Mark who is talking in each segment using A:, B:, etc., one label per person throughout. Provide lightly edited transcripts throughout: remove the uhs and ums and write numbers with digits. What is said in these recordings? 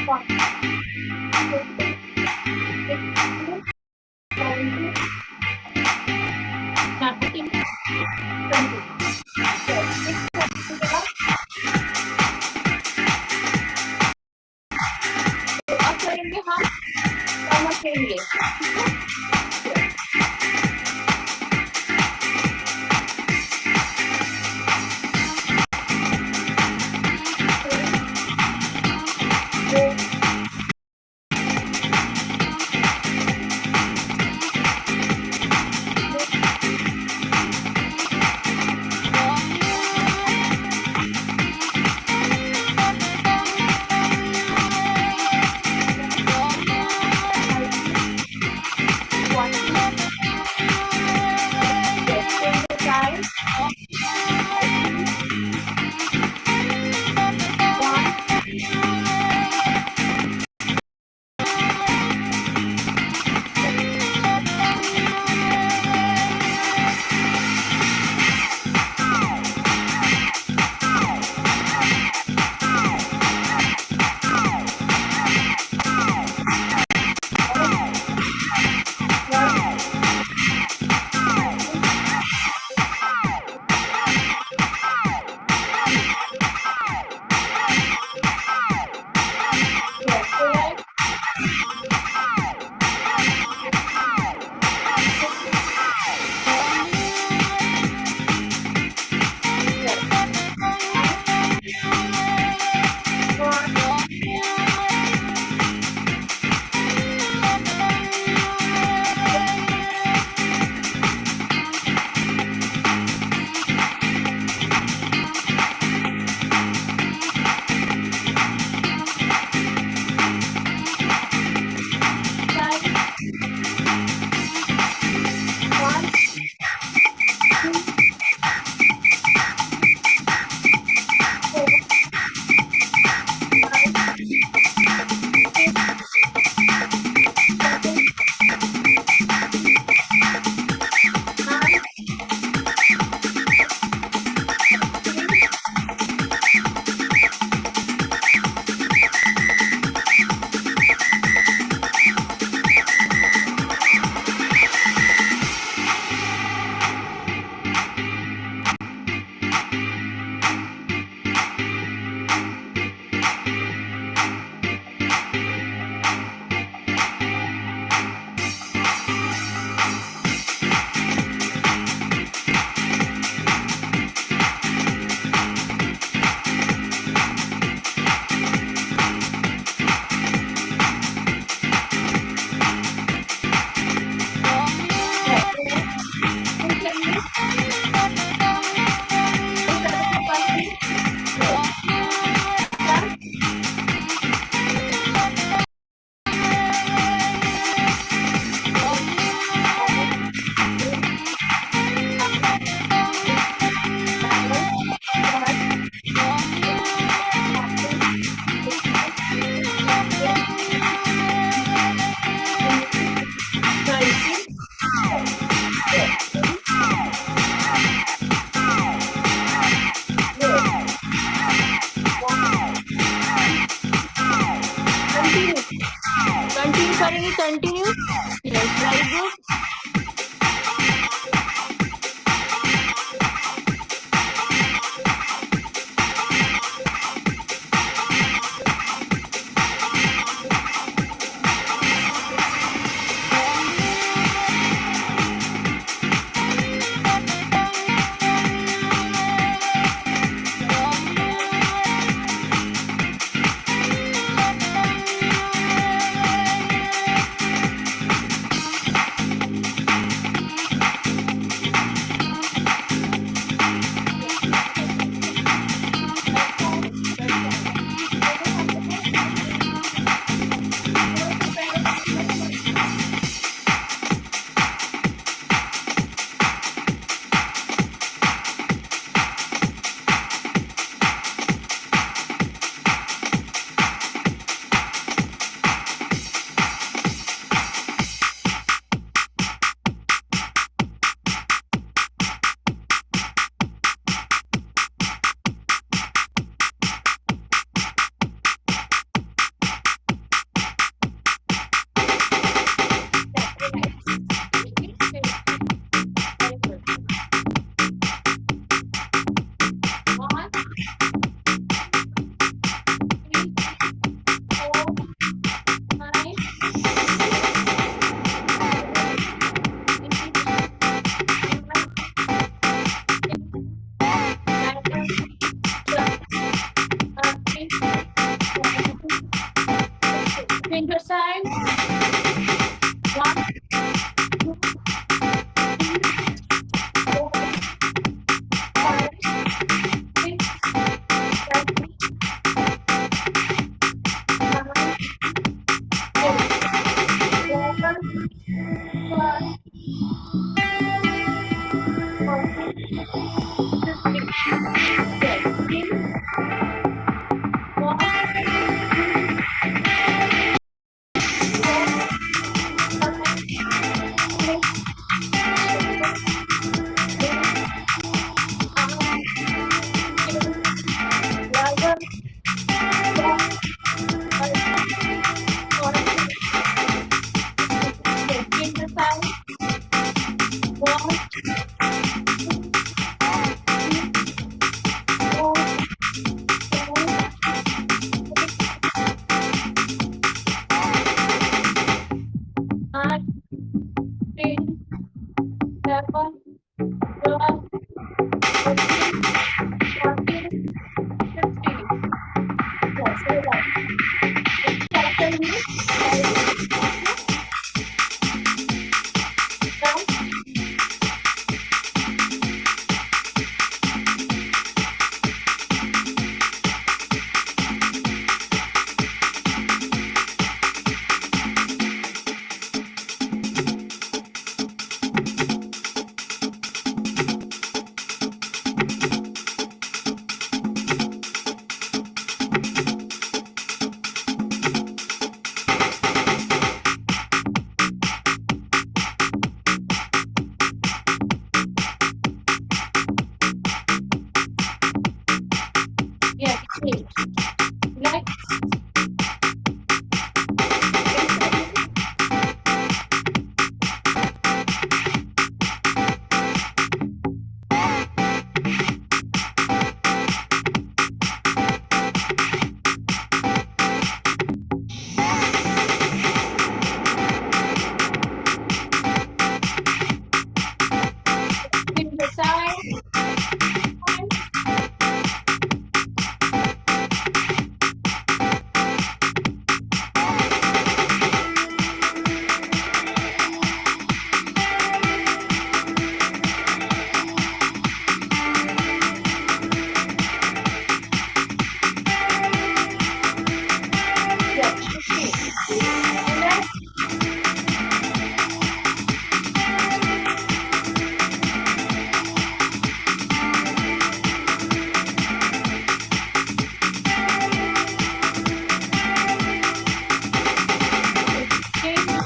A: One, two, three, four, 17, 19, 20. Yes, six के बाद अब करेंगे हम कमर के लिए, ठीक है? Yes. Three, Continue करेंगे, continue. Yes, very good. 12, 13, 14, 15. Yes, you're right. Which chapter you now? Yes, please. Next, continue. Give the sign. Yes, 15. Next, sixteen.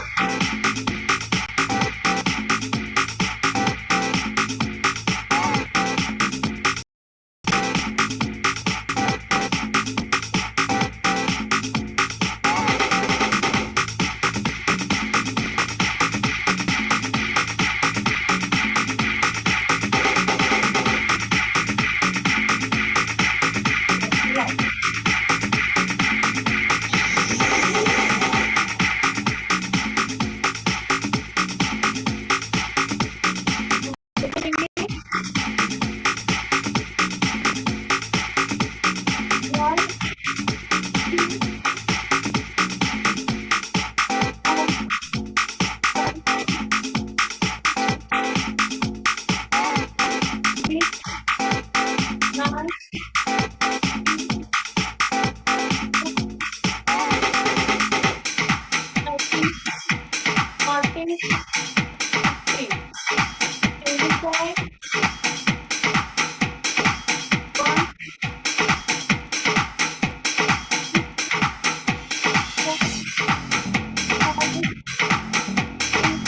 A: Yes, continue. One, two, three, nine, 13, 14, 15. In this way, one, four, five, six,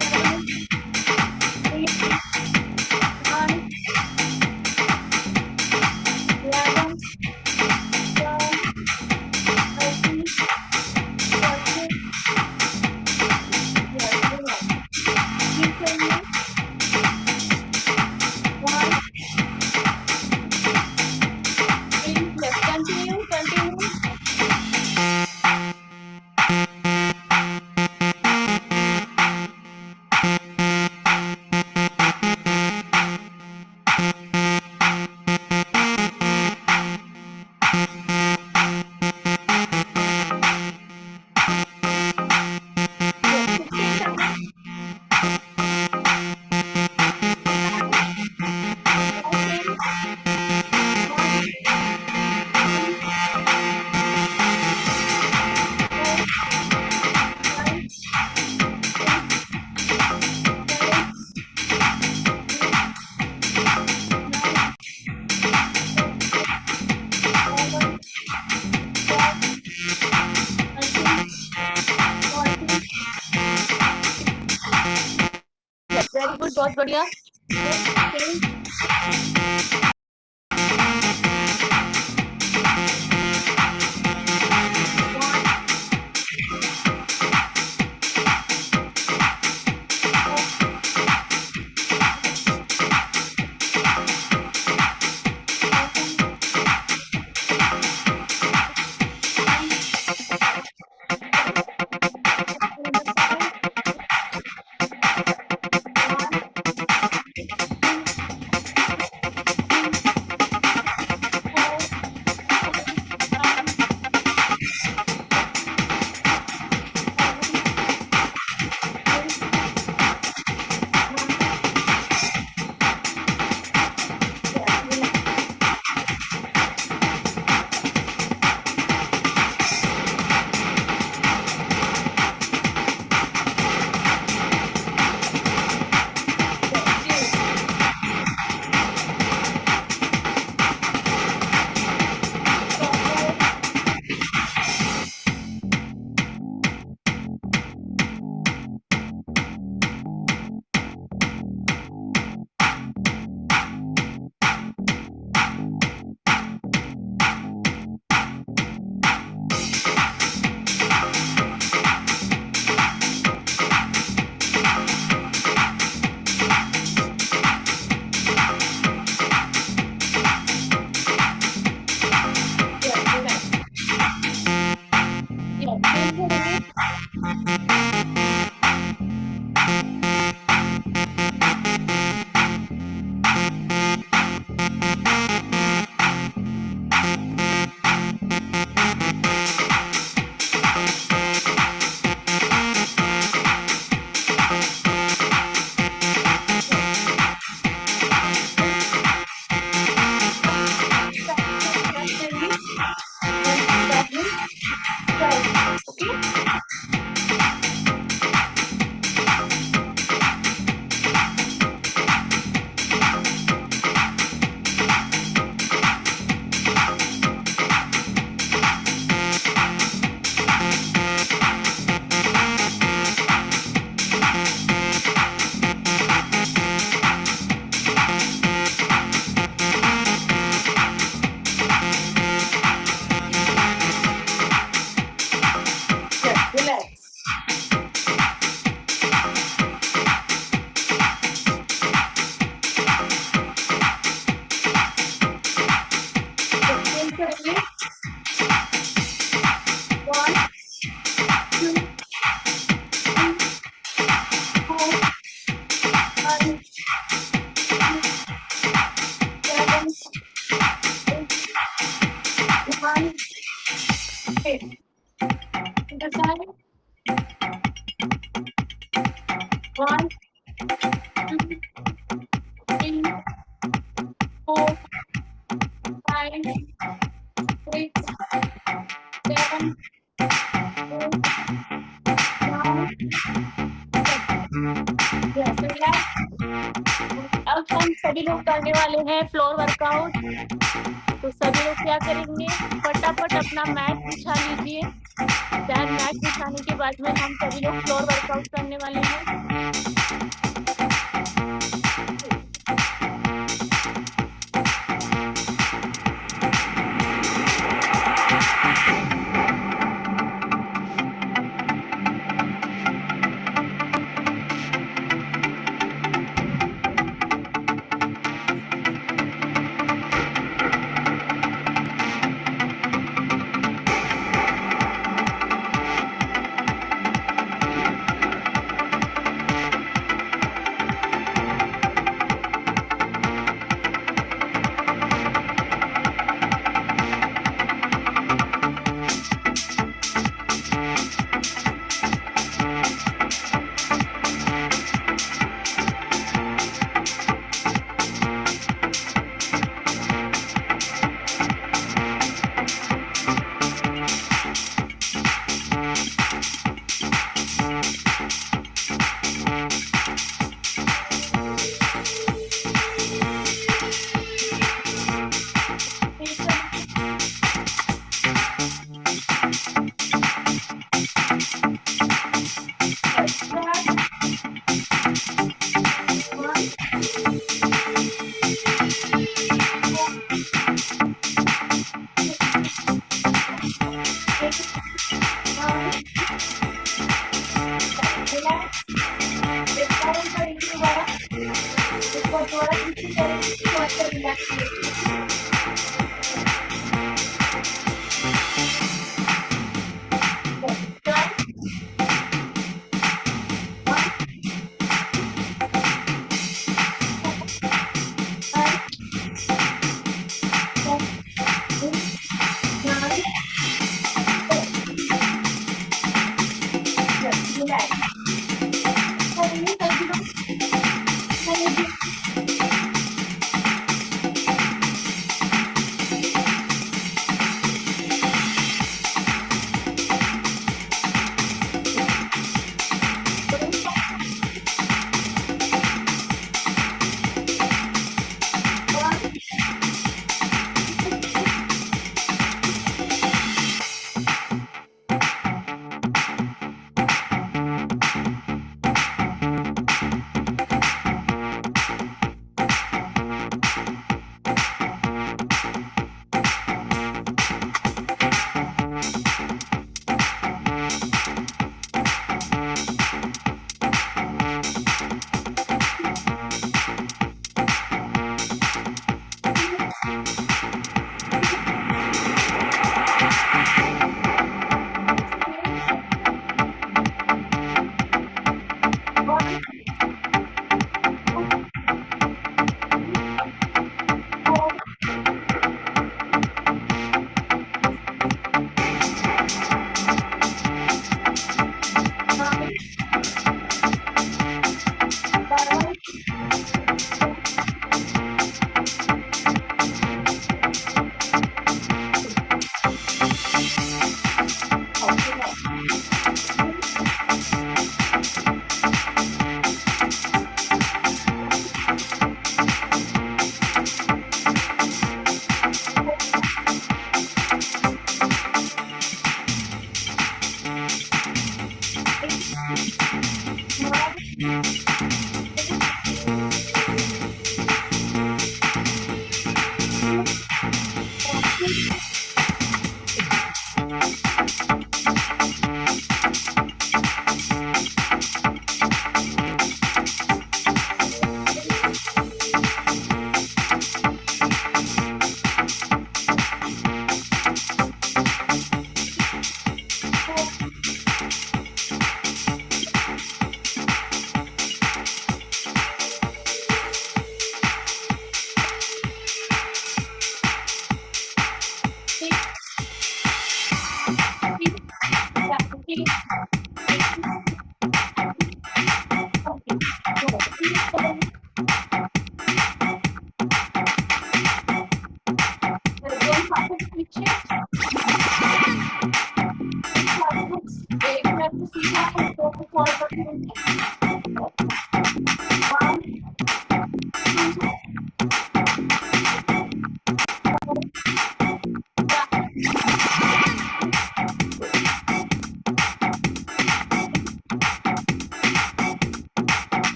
A: 7, 8, 9, 11, 12, 13, 14. Yes, you're right. Continue. One, three. Yes, continue, continue. Yes, 15 seconds. 14, one, two, four, five, six, 7, 8, 9, 10, 11, 12, 13, 14. Yes, very good, बहुत बढ़िया. Next, change. One, One, two, three, four, 5, 6, 7, 8, 9, 10. Yes, relax. अब हम सभी लोग करने वाले हैं floor workout. तो सभी लोग क्या करेंगे, फटाफट अपना मैट बिछा लीजिए। दैन मैट बिछाने के बाद में हम सभी लोग फ्लोर वर्कआउट करने वाले हैं।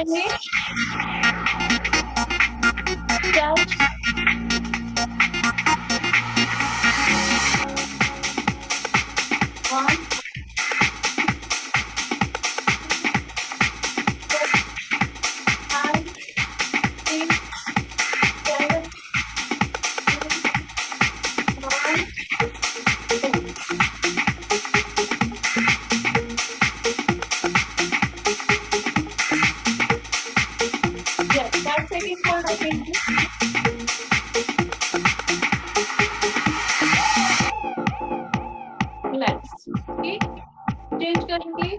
A: करेंगे stretch one five six seven one yes 10 seconds for रखेंगे रिलैक्स ओके चेंज करेंगे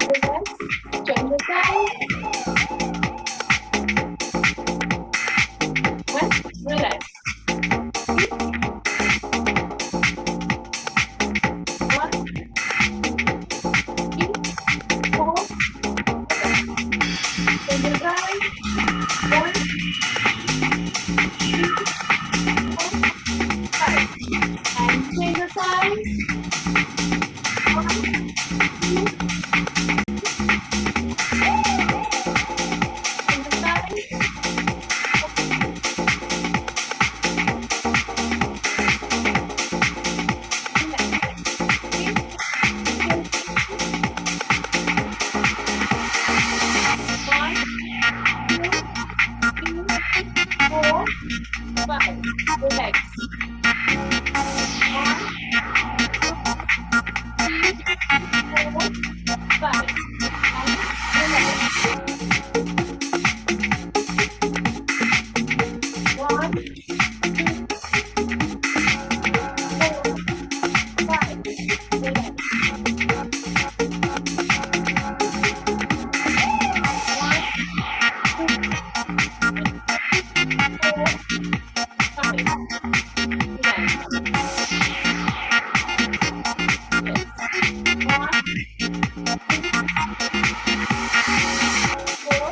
A: relax change the side relax 1 3 4 change the side 1 3 4 5 and change the size 1 2 change the size relax 1 2 3 4 5 and relax 1 2 4 5 relax 1 2 3 4 5 relax yes 1 2 4 5 from the side 1 4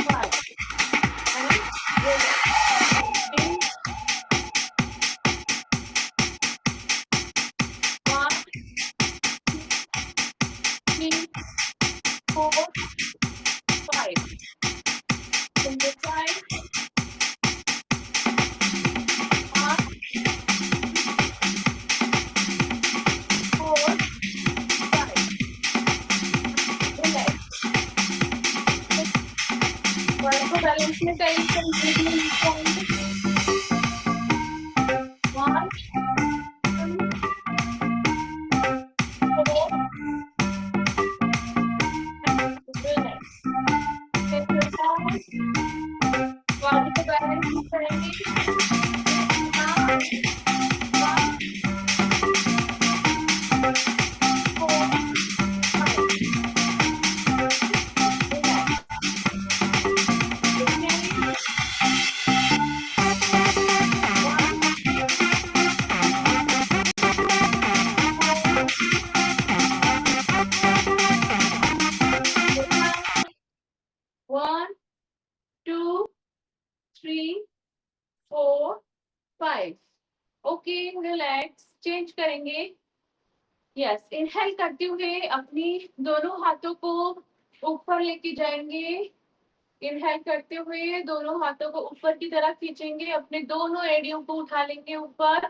A: 5 and relax 3 1 2 3 4 5 from the side 1 4 5 relax body को balance में कहीं completely point 1 2 4 relax exercise body को balance में करेंगे 1 4 5 relax exhale 1 2 3 4 5 okay relax change करेंगे yes inhale करते हुए अपनी दोनों हाथों को ऊपर लेके जाएंगे इनहेल करते हुए दोनों हाथों को ऊपर की तरफ खींचेंगे अपने दोनों एड़ियों को उठा लेंगे ऊपर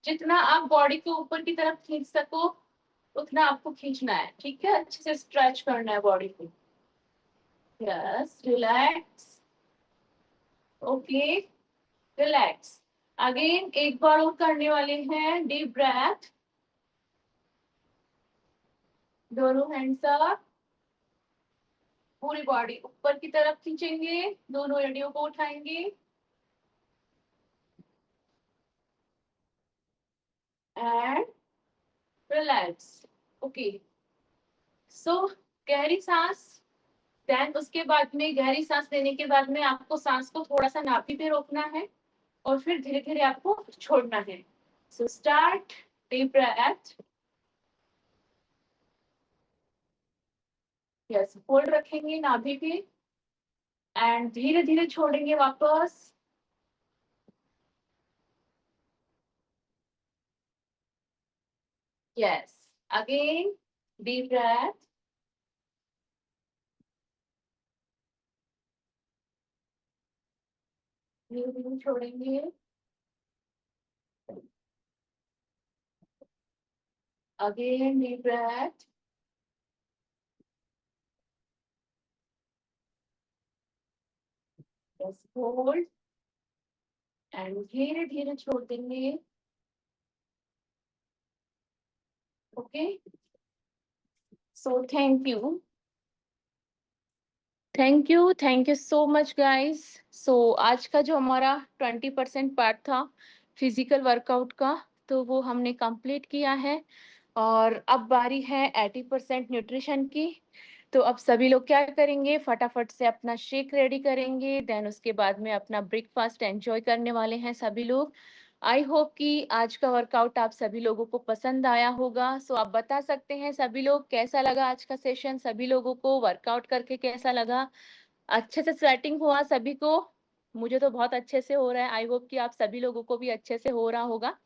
A: जितना आप बॉडी को ऊपर की तरफ खींच सको उतना आपको खींचना है ठीक है अच्छे से स्ट्रेच करना है बॉडी को yes relax okay relax again एक बार और करने वाले हैं डीप ब्रेथ दोनों हैंड्स अप पूरी बॉडी ऊपर की तरफ खींचेंगे दोनों एड़ियों को उठाएंगे एंड रिलैक्स ओके सो गहरी सांस देन उसके बाद में गहरी सांस लेने के बाद में आपको सांस को थोड़ा सा नाभि पे रोकना है और फिर धीरे धीरे आपको छोड़ना है so start deep breath yes, hold रखेंगे नाभि पे एंड धीरे धीरे छोड़ेंगे वापस। यस, अगेन डीप ब्रेथ, धीरे धीरे छोड़ेंगे। Again deep breath, yes, hold and धीरे धीरे छोड़ देंगे। Okay, so thank you so much guys. So आज का जो हमारा 20% पार्ट था फिजिकल वर्कआउट का, तो वो हमने कंप्लीट किया है और अब बारी है 80% न्यूट्रिशन की। तो अब सभी लोग क्या करेंगे, फटाफट से अपना शेक रेडी करेंगे, देन उसके बाद में अपना ब्रेकफास्ट एंजॉय करने वाले हैं सभी लोग। आई होप कि आज का वर्कआउट आप सभी लोगों को पसंद आया होगा। सो आप बता सकते हैं सभी लोग कैसा लगा आज का सेशन, सभी लोगों को वर्कआउट करके कैसा लगा, अच्छे से स्वेटिंग हुआ सभी को? मुझे तो बहुत अच्छे से हो रहा है, आई होप कि आप सभी लोगों को भी अच्छे से हो रहा होगा।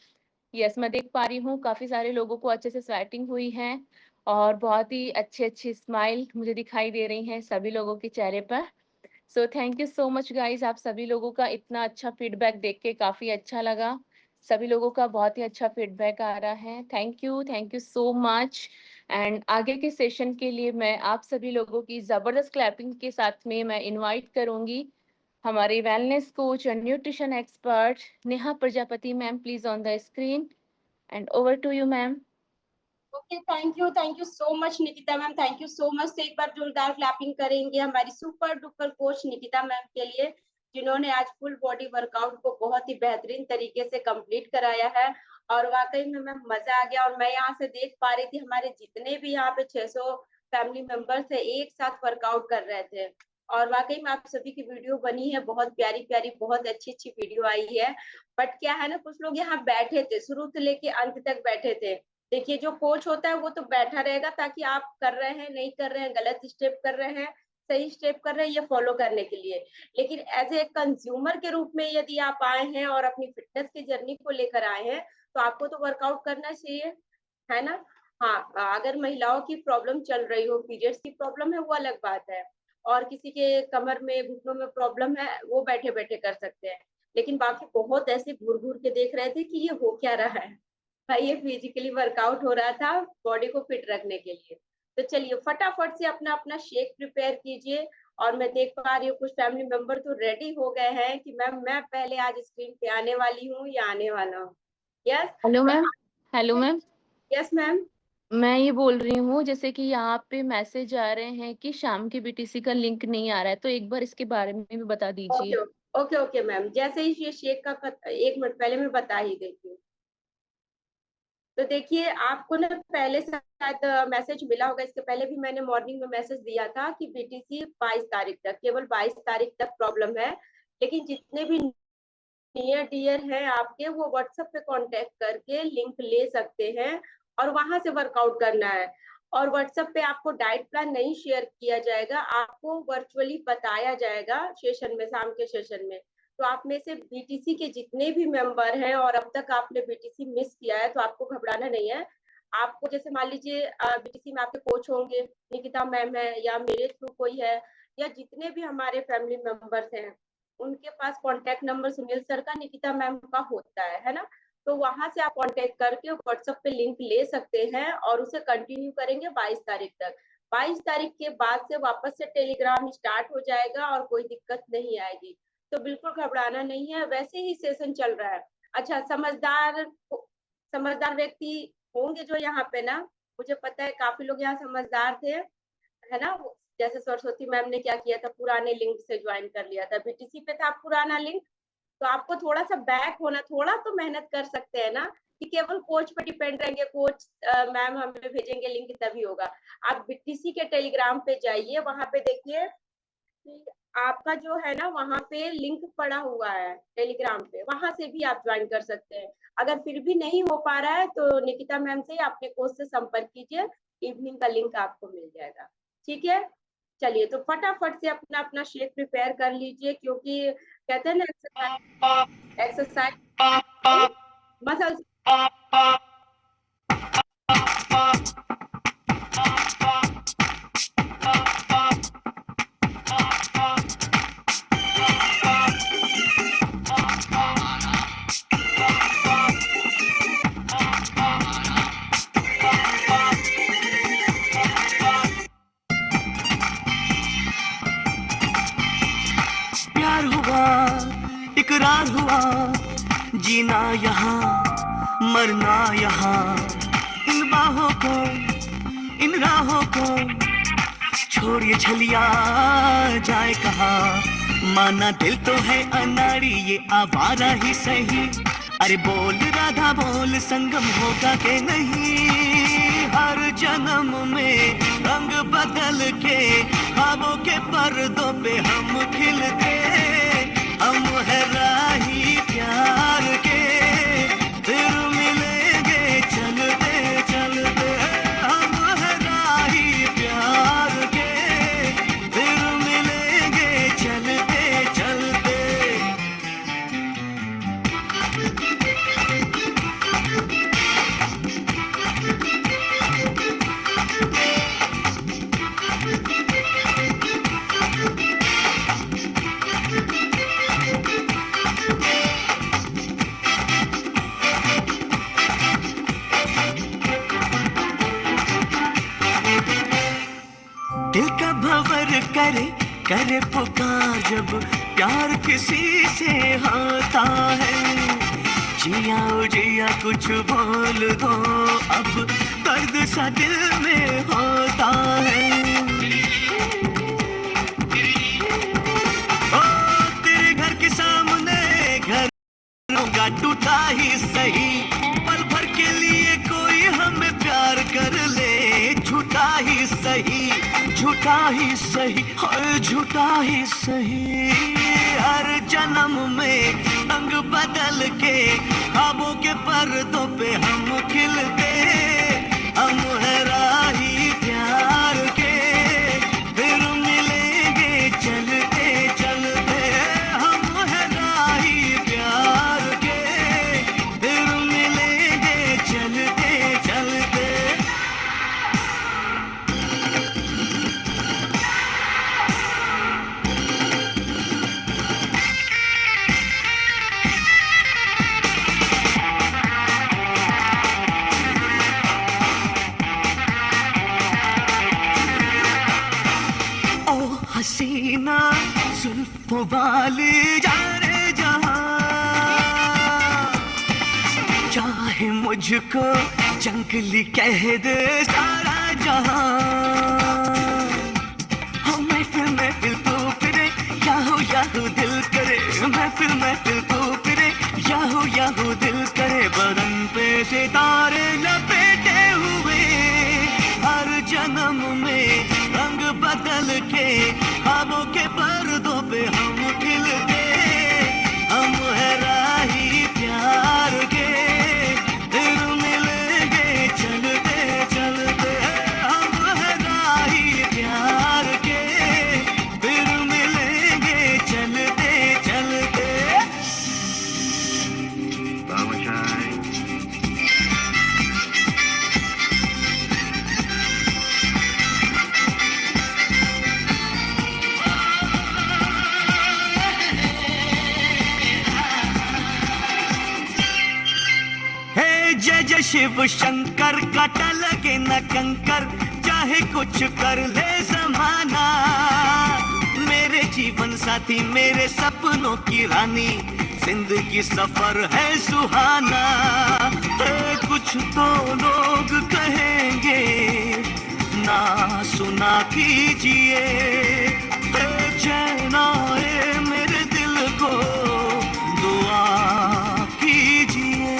A: यस, मैं देख पा रही हूँ काफी सारे लोगों को अच्छे से स्वेटिंग हुई है और बहुत ही अच्छी अच्छी स्माइल मुझे दिखाई दे रही है सभी लोगों के चेहरे पर। सो thank you so much guys, आप सभी लोगों का इतना अच्छा फीडबैक देख के काफी अच्छा लगा। सभी लोगों का बहुत ही अच्छा फीडबैक आ रहा है। Thank you so much. And आगे के सेशन के लिए मैं आप सभी लोगों की जबरदस्त क्लैपिंग के साथ में मैं इनवाइट करूंगी हमारी वेलनेस कोच और nutrition expert Neha Prajapati ma'am, please on the screen and over to you ma'am.
B: Okay, thank you so much Nikita ma'am, thank you so much. एक बार जोरदार क्लैपिंग करेंगे हमारी super duper coach Nikita ma'am के लिए, जिन्होंने आज फुल बॉडी वर्कआउट को बहुत ही बेहतरीन तरीके से कंप्लीट कराया है। और वाकई में मैम मजा आ गया। और मैं यहाँ से देख पा रही थी हमारे जितने भी यहाँ पे 600 फैमिली मेंबर्स थे एक साथ वर्कआउट कर रहे थे। और वाकई में आप सभी की वीडियो बनी है, बहुत प्यारी प्यारी बहुत अच्छी अच्छी वीडियो आई है। बट क्या है ना, कुछ लोग यहाँ बैठे थे, शुरू से लेके अंत तक बैठे थे। देखिए जो कोच होता है वो तो बैठा रहेगा ताकि आप कर रहे हैं नहीं कर रहे हैं, गलत स्टेप कर रहे हैं सही स्टेप कर रहे हैं, ये फॉलो करने के लिए। लेकिन एज ए कंज्यूमर के रूप में यदि आप आए हैं और अपनी फिटनेस की जर्नी को लेकर आए हैं, तो आपको तो वर्कआउट करना चाहिए, है ना। हाँ, अगर महिलाओं की प्रॉब्लम चल रही हो, पीरियड्स की प्रॉब्लम है, वो अलग बात है। और किसी के कमर में घुटनों में प्रॉब्लम है, वो बैठे बैठे कर सकते हैं। लेकिन बाकी बहुत ऐसे घूर घूर के देख रहे थे कि ये हो क्या रहा है। भाई ये फिजिकली वर्कआउट हो रहा था बॉडी को फिट रखने के लिए। तो चलिए फटाफट से अपना अपना शेक प्रिपेयर कीजिए। और मैं देख पा रही हूँ कुछ फैमिली मेंबर तो रेडी हो गए हैं कि मैम मैं पहले आज स्क्रीन पे आने वाली हूँ या आने वाला हूँ। यस
A: हेलो
B: मैं
A: ma'am. Hello ma'am,
B: yes ma'am.
A: मैं ये बोल रही हूँ जैसे कि यहाँ पे मैसेज आ रहे हैं कि शाम की बीटीसी का लिंक नहीं आ रहा है, तो एक बार इसके बारे में भी बता
B: ओके
A: दीजिए।
B: ओके ओके मैम, जैसे ही ये शेक का 1 मिनट पहले मैं बता ही देती हूँ। तो देखिए आपको ना पहले शायद मैसेज मिला होगा, इसके पहले भी मैंने मॉर्निंग में मैसेज दिया था कि बीटीसी 22 तारीख तक, केवल 22 तारीख तक प्रॉब्लम है। लेकिन जितने भी नियर डियर हैं आपके, वो व्हाट्सएप पे कांटेक्ट करके लिंक ले सकते हैं और वहां से वर्कआउट करना है। और व्हाट्सएप पे आपको डाइट प्लान नहीं शेयर किया जाएगा, आपको वर्चुअली बताया जाएगा सेशन में, शाम के सेशन में। तो आप में से बीटीसी के जितने भी मेंबर हैं और अब तक आपने बीटीसी मिस किया है, तो आपको घबराना नहीं है। आपको जैसे मान लीजिए बीटीसी में आपके कोच होंगे, निकिता मैम है या मेरे थ्रू कोई है, या जितने भी हमारे फैमिली मेंबर्स हैं उनके पास कांटेक्ट नंबर सुनील सर का, निकिता मैम का होता है ना। तो वहां से आप कांटेक्ट करके व्हाट्सएप पे लिंक ले सकते हैं और उसे कंटिन्यू करेंगे 22 तारीख तक। 22 तारीख के बाद से वापस से टेलीग्राम स्टार्ट हो जाएगा और कोई दिक्कत नहीं आएगी। तो बिल्कुल घबराना नहीं है, वैसे ही सेशन चल रहा है। अच्छा, समझदार समझदार व्यक्ति होंगे जो यहाँ पे ना, मुझे पता है काफी लोग यहाँ समझदार थे, है ना। जैसे सरस्वती मैम ने क्या किया था, पुराने लिंक से ज्वाइन कर लिया था, बीटीसी पे था पुराना लिंक। तो आपको थोड़ा सा बैक होना, थोड़ा तो मेहनत कर सकते हैं ना, कि केवल कोच पे डिपेंड रहेंगे, कोच मैम हमें भेजेंगे लिंक तभी होगा। आप बीटीसी के टेलीग्राम पे जाइए, वहां पे देखिए कि आपका जो है ना वहां पे लिंक पड़ा हुआ है टेलीग्राम पे, वहां से भी आप ज्वाइन कर सकते हैं। अगर फिर भी नहीं हो पा रहा है तो निकिता मैम से अपने कोच से संपर्क कीजिए, इवनिंग का लिंक आपको मिल जाएगा। ठीक है, चलिए तो फटाफट से अपना अपना शेक प्रिपेयर कर लीजिए, क्योंकि कहते हैं ना एक्सरसाइज एक्सरसाइज मसल्स।
C: प्यार हुआ, इकरार हुआ, जीना यहाँ, मरना यहाँ, इन बाहों को, इन राहों को छोड़ ये छलिया जाए कहाँ। माना दिल तो है अनाड़ी, ये आवारा ही सही। अरे बोल राधा बोल, संगम होगा के नहीं। हर जन्म में रंग बदल के ख्वाबों के पर्दों पे हम खिलते। हम है राही प्यार के, फिर मिलेंगे चलते चलते। हम है राही प्यार के, फिर मिलेंगे चलते चलते। दिल का भंवर करे करे पुकार, जब प्यार किसी से होता है। जिया ओ जिया कुछ बोल दो, अब दर्द सा दिल में होता है। ओ तेरे घर के सामने घर होगा टूटा ही सही। पल भर के लिए कोई हमें प्यार कर ले, झूठा ही सही, झूठा ही सही, हर झूठा ही सही। हर जन्म में रंग बदल के ख्वाबों के पर्दों पे हम खिलते। हम है राही प्यार के, फिर मिलेंगे चलते चलते। हम है राही प्यार के, फिर मिलेंगे चलते चलते। ओ हसीना जुल्फों वाली जाने जहां, चाहे मुझको जंगली कह दे सारा जहां। हो महफिल तो फिरे, याहू दिल करे। महफिल तो फिरे, याहू दिल करे। बदन पे सितारे लपेटे हुए, हर जन्म में रंग बदल के ख्वाबों के पर्दों पे हम खिलते। हम है राही प्यार के, फिर मिलेंगे चलते चलते। हम है राही प्यार के, फिर मिलेंगे चलते चलते। हे जय जय शिव शंकर, काटा लगे न कंकर, चाहे कुछ कर ले जमाना। मेरे जीवन साथी, मेरे सपनों की रानी, जिंदगी सफर है सुहाना। हे कुछ तो लोग कहेंगे, ना सुना कीजिए। हे चैना ए मेरे दिल को दुआ कीजिए।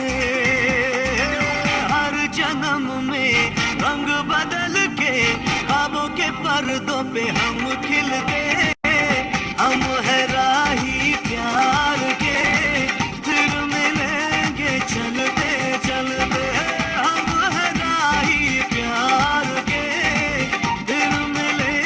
C: हर जन्म में रंग बदल के ख्वाबों के पर्दों पे हम खिलते। हम है राही प्यार के, फिर मिलेंगे चलते चलते। हम है राही प्यार के, फिर मिलेंगे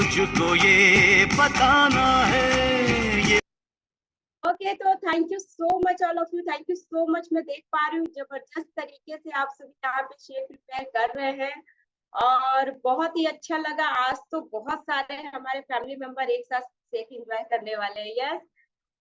C: मुझको ये बताना है ये।
B: ओके, तो thank you so much all of you, thank you so much. मैं देख पा रही हूँ जबरदस्त तरीके से आप सभी यहाँ पे शेक प्रिपेयर कर रहे हैं और बहुत ही अच्छा लगा। आज तो बहुत सारे हमारे फैमिली मेंबर एक साथ शेक एंजॉय करने वाले हैं। यस,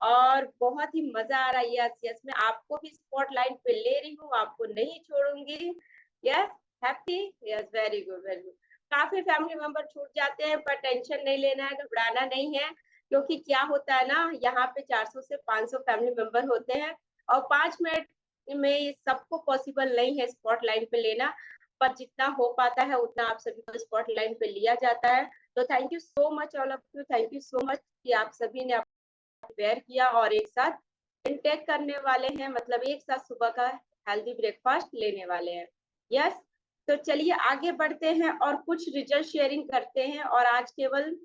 B: और बहुत ही मजा आ रहा है। यस यस, मैं आपको भी स्पॉटलाइट पे ले रही हूँ, आपको नहीं छोड़ूंगी। Yes, happy, yes, very good very good. काफी फैमिली मेंबर छूट जाते हैं, पर टेंशन नहीं लेना है, घबराना नहीं है, क्योंकि क्या होता है ना, यहाँ पे 400 से 500 फैमिली मेंबर होते हैं और 5 मिनट में सबको पॉसिबल नहीं है स्पॉटलाइट पे लेना, पर जितना हो पाता है उतना आप सभी को स्पॉटलाइट पे लिया जाता है। तो thank you so much all of you, thank you so much कि आप सभी ने प्रिपेयर किया और एक साथ इनटेक करने वाले हैं, मतलब एक साथ सुबह का हेल्दी ब्रेकफास्ट लेने वाले हैं। यस, तो चलिए आगे बढ़ते हैं और कुछ रिजल्ट शेयरिंग करते हैं। और आज केवल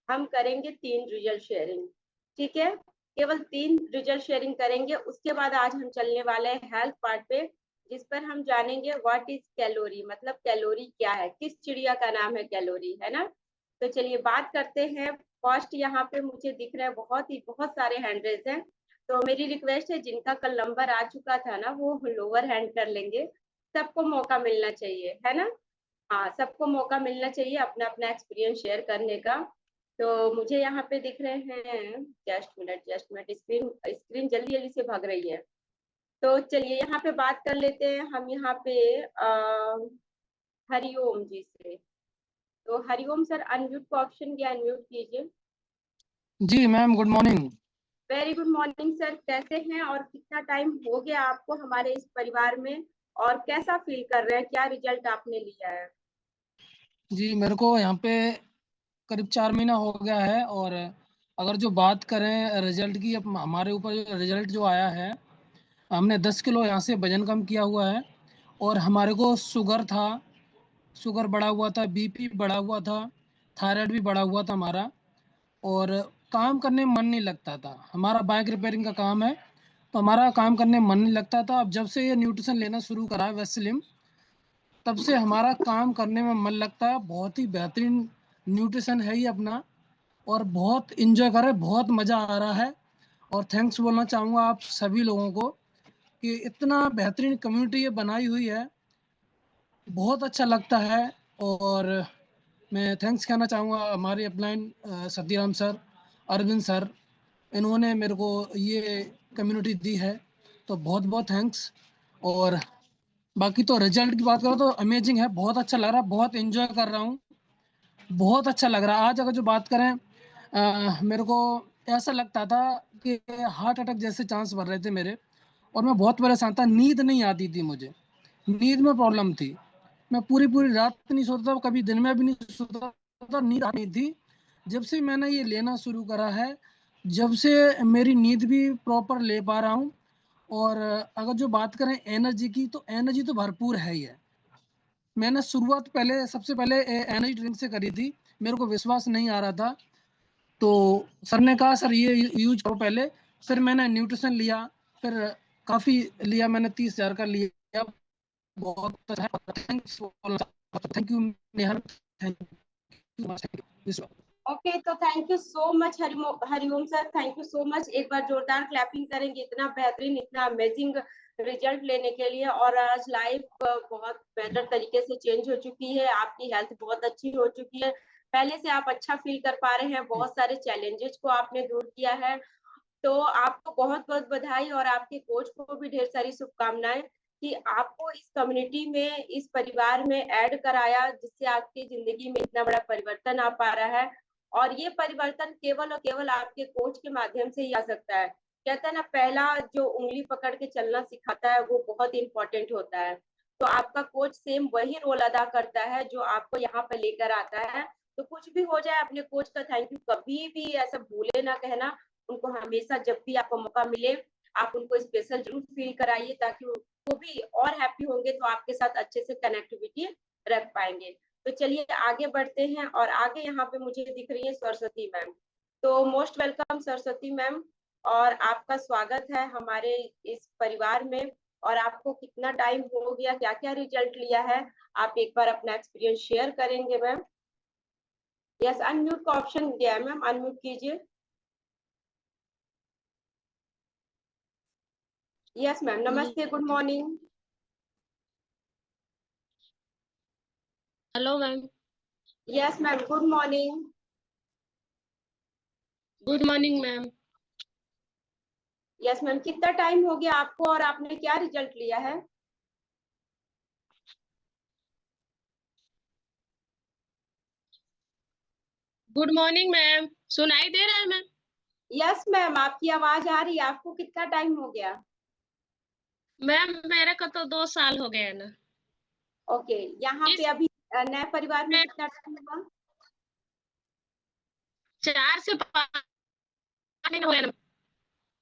B: हम करेंगे 3 रिजल्ट शेयरिंग, ठीक है, केवल 3 रिजल्ट शेयरिंग करेंगे। उसके बाद आज हम चलने वाले हैं हेल्थ पार्ट पे, जिस पर हम जानेंगे व्हाट इज कैलोरी, मतलब कैलोरी क्या है, किस चिड़िया का नाम है कैलोरी, है ना। तो चलिए बात करते हैं। फर्स्ट यहाँ पे मुझे दिख रहा है बहुत सारे हैंड रेज हैं, तो मेरी रिक्वेस्ट है जिनका कल नंबर आ चुका था ना वो लोअर हैंड कर लेंगे। सबको मौका मिलना चाहिए, है ना। हाँ, सबको मौका मिलना चाहिए अपना अपना एक्सपीरियंस शेयर करने का। तो मुझे यहाँ पे दिख रहे हैं, जस्ट मिनट, स्क्रीन स्क्रीन जल्दी जल्दी से भाग रही है। तो चलिए यहाँ पे बात कर लेते हैं हम यहाँ पे हरिओम जी से। तो हरिओम सर, अनम्यूट का ऑप्शन क्या, अनम्यूट कीजिए।
D: जी ma'am, good morning.
B: Very good morning sir, कैसे हैं और कितना टाइम हो गया आपको हमारे इस परिवार में, और कैसा फील कर रहे हैं, क्या रिजल्ट आपने लिया है।
D: जी, मेरे को यहाँ पे करीब 4 महीना हो गया है। और अगर जो बात करें रिजल्ट की, अब हमारे ऊपर रिजल्ट जो आया है, हमने 10 किलो यहाँ से वजन कम किया हुआ है। और हमारे को शुगर था, शुगर बढ़ा हुआ था, बीपी बढ़ा हुआ था, थायराइड भी बढ़ा हुआ था हमारा। और काम करने में मन नहीं लगता था। हमारा बाइक रिपेयरिंग का काम है, तो हमारा काम करने में मन नहीं लगता था। अब जब से ये न्यूट्रिशन लेना शुरू करा है वेस्लिम, तब से हमारा काम करने में मन लगता है। बहुत ही बेहतरीन न्यूट्रिशन है ये अपना, और बहुत इंजॉय कर रहे हैं, बहुत मज़ा आ रहा है। और थैंक्स बोलना चाहूँगा आप सभी लोगों को कि इतना बेहतरीन कम्युनिटी ये बनाई हुई है, बहुत अच्छा लगता है। और मैं थैंक्स कहना चाहूँगा हमारे upline Satiram sir, Arvind sir, इन्होंने मेरे को ये कम्युनिटी दी है, तो बहुत बहुत थैंक्स। और बाकी तो रिजल्ट की बात करो तो अमेजिंग है, बहुत अच्छा लग रहा है, बहुत एंजॉय कर रहा हूँ, बहुत अच्छा लग रहा है। आज अगर जो बात करें, मेरे को ऐसा लगता था कि हार्ट अटैक जैसे चांस बढ़ रहे थे मेरे, और मैं बहुत परेशान था, नींद नहीं आती थी मुझे, नींद में प्रॉब्लम थी। मैं पूरी पूरी रात नहीं सोता था, कभी दिन में भी नहीं सोता था, नींद आती थी। जब से मैंने ये लेना शुरू करा है, जब से मेरी नींद भी प्रॉपर ले पा रहा हूँ। और अगर जो बात करें एनर्जी की, तो एनर्जी तो भरपूर है ही है। मैंने शुरुआत सबसे पहले एनर्जी ड्रिंक से करी थी, मेरे को विश्वास नहीं आ रहा था। तो सर ने कहा सर ये यूज करो पहले, फिर मैंने न्यूट्रिशन लिया, फिर काफ़ी लिया, मैंने 30,000 का लिया। बहुत अच्छा है, thank you Nehar, thank you.
B: Okay, तो thank you so much Hariom sir, thank you so much. एक बार जोरदार क्लैपिंग करेंगे इतना बेहतरीन, इतना अमेजिंग रिजल्ट लेने के लिए। और आज लाइफ बहुत बेहतर तरीके से चेंज हो चुकी है, आपकी हेल्थ बहुत अच्छी हो चुकी है, पहले से आप अच्छा फील कर पा रहे हैं, बहुत सारे चैलेंजेस को आपने दूर किया है। तो आपको बहुत बहुत बधाई, और आपके कोच को भी ढेर सारी शुभकामनाएं कि आपको इस कम्युनिटी में, इस परिवार में ऐड कराया, जिससे आपकी जिंदगी में इतना बड़ा परिवर्तन आ पा रहा है। और ये परिवर्तन केवल और केवल आपके कोच के माध्यम से ही आ सकता है। कहता है ना, पहला जो उंगली पकड़ के चलना सिखाता है वो बहुत इंपॉर्टेंट होता है। तो आपका कोच सेम वही रोल अदा करता है जो आपको यहाँ पे लेकर आता है। तो कुछ भी हो जाए, अपने कोच का थैंक यू कभी भी ऐसा भूले ना कहना। उनको हमेशा जब भी आपको मौका मिले, आप उनको स्पेशल जरूर फील कराइए, ताकि वो भी और हैप्पी होंगे, तो आपके साथ अच्छे से कनेक्टिविटी रख पाएंगे। तो चलिए आगे बढ़ते हैं। और आगे यहाँ पे मुझे दिख रही है सरस्वती मैम। तो मोस्ट वेलकम सरस्वती मैम, और आपका स्वागत है हमारे इस परिवार में। और आपको कितना टाइम हो गया, क्या क्या रिजल्ट लिया है, आप एक बार अपना एक्सपीरियंस शेयर करेंगे मैम। यस, अनम्यूट का ऑप्शन दिया है मैम, अनम्यूट कीजिए। यस मैम, नमस्ते, good morning.
E: Hello ma'am.
B: Yes ma'am, good morning.
E: Good morning ma'am.
B: Yes ma'am, कितना टाइम हो गया आपको और आपने क्या रिजल्ट लिया है?
E: गुड मॉर्निंग मैम, सुनाई दे रहा है मैम?
B: यस मैम, आपकी आवाज आ रही है। आपको कितना टाइम हो गया?
E: मैम मेरे को तो 2 साल हो गए ना।
B: ओके, यहाँ पे
E: इस
B: अभी नए परिवार में
E: मैं
B: कितना टाइम हुआ?
E: 4 से 5 महीने हुए ना।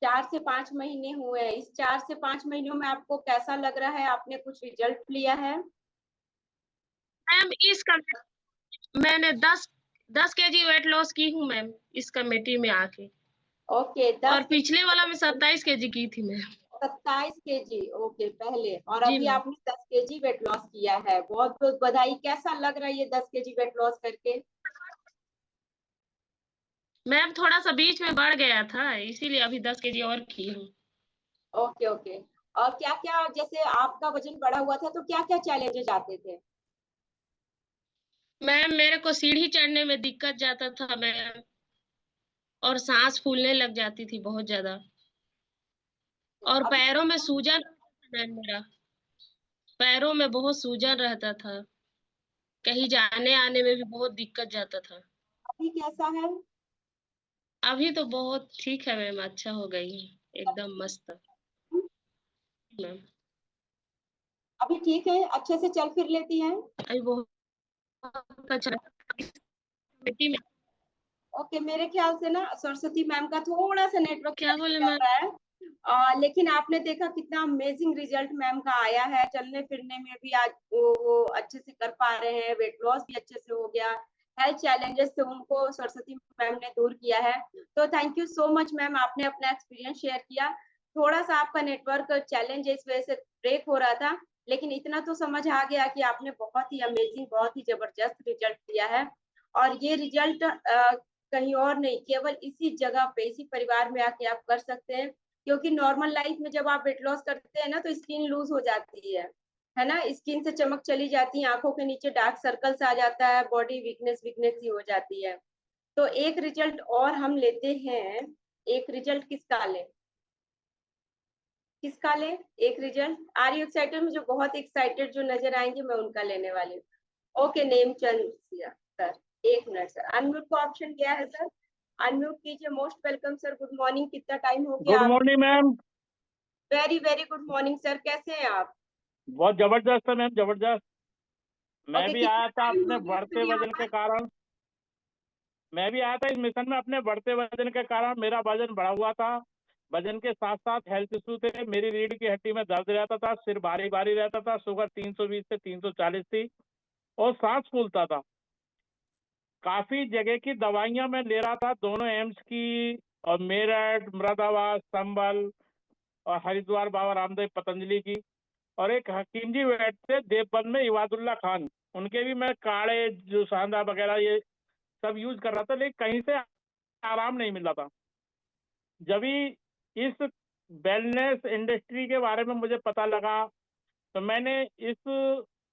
B: 4 से 5 महीने हुए हैं। इस 4 से 5 महीनों में आपको कैसा लग रहा है? आपने कुछ रिजल्ट लिया है?
E: मैम मैंने 10 केजी वेट लॉस की हूँ मैम, इस कमेटी में आके।
B: ओके,
E: और
B: 10
E: पिछले वाला में 27 केजी की थी मैम।
B: 27 केजी, ओके पहले, और
E: जी
B: अभी
E: मैम।
B: आपने 10 केजी वेट लॉस किया है। बहुत बहुत बधाई। कैसा लग रहा है ये 10 केजी वेट लॉस करके?
E: मैम थोड़ा सा बीच में बढ़ गया था, इसीलिए अभी 10 केजी और की हूँ।
B: Okay okay. और क्या क्या, जैसे आपका वजन बढ़ा हुआ था तो क्या क्या चैलेंजेस आते थे?
E: मैम मेरे को सीढ़ी चढ़ने में दिक्कत जाता था मैम, और सांस फूलने लग जाती थी बहुत ज्यादा, और
B: अभी
E: पैरों में सूजन मैम, मेरा पैरों में बहुत सूजन रहता था, कहीं जाने आने में भी बहुत दिक्कत जाता था।
B: अभी कैसा है?
E: अभी तो बहुत ठीक है मैम, अच्छा हो गई है, एकदम मस्त मैम।
B: अभी ठीक है, अच्छे से चल फिर लेती हैं?
E: अभी बहुत अच्छा बेटी में।
B: ओके, मेरे ख्याल से ना सरस्वती मैम का थोड़ा सा नेटवर्क
E: क्या
B: चल
E: बोले मैम?
B: रहा है। लेकिन आपने देखा कितना अमेजिंग रिजल्ट मैम का आया है। चलने फिरने में भी आज वो अच्छे से कर पा रहे हैं, वेट लॉस भी अच्छे से हो गया। हेल्थ चैलेंजेस से उनको सरस्वती मैम ने दूर किया है। तो thank you so much ma'am, आपने अपना एक्सपीरियंस शेयर किया। थोड़ा सा आपका नेटवर्क चैलेंज इस वजह से ब्रेक हो रहा था, लेकिन इतना तो समझ आ गया कि आपने बहुत ही अमेजिंग, बहुत ही जबरदस्त रिजल्ट दिया है। और ये रिजल्ट कहीं और नहीं, केवल इसी जगह पे, इसी परिवार में आके आप कर सकते हैं। क्योंकि नॉर्मल लाइफ में जब आप वेट लॉस करते हैं ना तो स्किन लूज हो जाती है ना, स्किन से चमक चली जाती है, आंखों के नीचे डार्क सर्कल्स आ जाता है, बॉडी वीकनेस वीकनेस ही हो जाती है। तो एक रिजल्ट और हम लेते हैं। एक रिजल्ट किसका ले? किसका ले? एक रिजल्ट, आर यू एक्साइटेड? मुझे बहुत एक्साइटेड जो नजर आएंगे मैं उनका लेने वाली हूँ। ओके, नेम चंद सर, एक मिनट सर, अनम्यूट का ऑप्शन गया है सर, अनम्यूट कीजिए। Most welcome sir, good morning. कितना टाइम हो गया?
F: गुड
B: आप
F: morning ma'am.
B: Very very good morning sir, कैसे हैं आप?
F: बहुत जबरदस्त है मैम, जबरदस्त। मैं
B: ओके,
F: भी
B: कितना
F: आया था
B: टाइम
F: अपने
B: हो गया
F: बढ़ते
B: फिर यहाँ
F: वजन
B: पर?
F: के कारण। मैं भी आया था इस मिशन में अपने बढ़ते वजन के कारण। मेरा वजन बढ़ा हुआ था, वजन के साथ साथ हेल्थ इशू थे। मेरी रीढ़ की हड्डी में दर्द रहता था, सिर भारी भारी रहता था, शुगर 320 से 340 थी, और सांस फूलता था। काफी जगह की दवाइयां मैं ले रहा था, दोनों एम्स की, और मेरठ, मुरादाबाद, संभल, और हरिद्वार बाबा रामदेव पतंजलि की, और एक हकीम जी बैठते देवबंद में, इबादुल्ला खान, उनके भी मैं काढ़े जो सांदा वगैरह ये सब यूज कर रहा था, लेकिन कहीं से आराम नहीं मिल रहा था। जब ही इस वेलनेस इंडस्ट्री के बारे में मुझे पता लगा, तो मैंने इस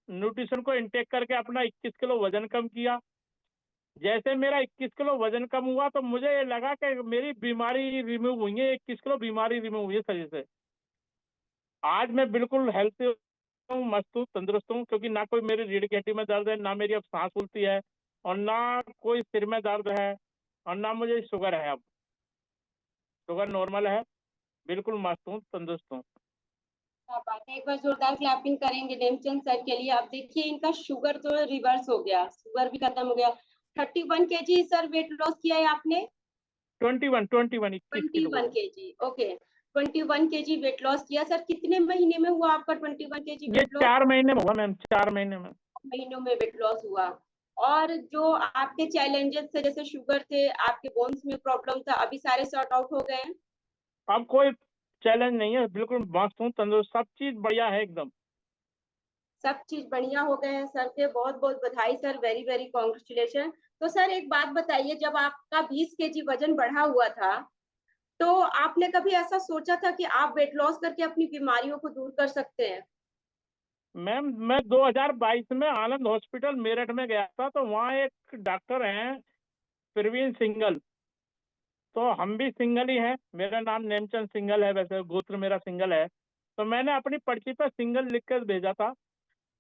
F: न्यूट्रिशन को इंटेक करके अपना 21 किलो वजन कम किया। जैसे मेरा 21 किलो वजन कम हुआ तो मुझे ये लगा कि मेरी बीमारी रिमूव हुई है, 21 किलो बीमारी रिमूव हुई है शरीर से। आज मैं बिल्कुल हेल्थ हूँ, मस्त हूँ, तंदुरुस्त हूँ, क्योंकि ना कोई मेरी रीढ़ की हड्डी में दर्द है, ना मेरी अब सांस फूलती है, और ना कोई सिर में दर्द है, और ना मुझे शुगर है। अब शुगर नॉर्मल है, बिल्कुल मस्त हूँ, तंदुरुस्त हूँ।
B: क्या बात है, एक बार जोरदार क्लैपिंग करेंगे नेमचंद सर के लिए। आप देखिए इनका शुगर तो रिवर्स हो गया, शुगर भी खत्म हो गया। 31 केजी सर वेट लॉस किया है आपने?
F: 21 21 kilo
B: 21 KG, okay. 21 KG weight loss किया सर। कितने महीने में हुआ आपका 21 केजी
F: ये
B: वेट लॉस?
F: 4 महीने में हुआ मैम, 4 महीने में।
B: महीनों में वेट लॉस हुआ। और जो आपके चैलेंजेस थे, जैसे शुगर थे, आपके बोन्स में प्रॉब्लम था, अभी सारे सॉर्ट आउट हो गए हैं?
F: अब कोई चैलेंज नहीं है, बिल्कुल मस्त हूँ, तंदुरुस्त, सब चीज बढ़िया है एकदम।
B: सब चीज बढ़िया हो गए हैं सर के। बहुत बहुत बधाई सर, वेरी वेरी कॉन्ग्रेचुलेशन। तो सर एक बात बताइए, जब आपका 20 kg वजन बढ़ा हुआ था, तो आपने कभी ऐसा सोचा था कि आप वेट लॉस करके अपनी बीमारियों को दूर कर सकते हैं?
F: मैम मैं 2022 में आनंद हॉस्पिटल मेरठ में गया था, तो वहाँ एक डॉक्टर हैं प्रवीण सिंगल, तो हम भी सिंगल ही हैं। मेरा नाम नेमचंद सिंगल है, वैसे गोत्र मेरा सिंगल है। तो मैंने अपनी पर्ची पर सिंगल लिख कर भेजा था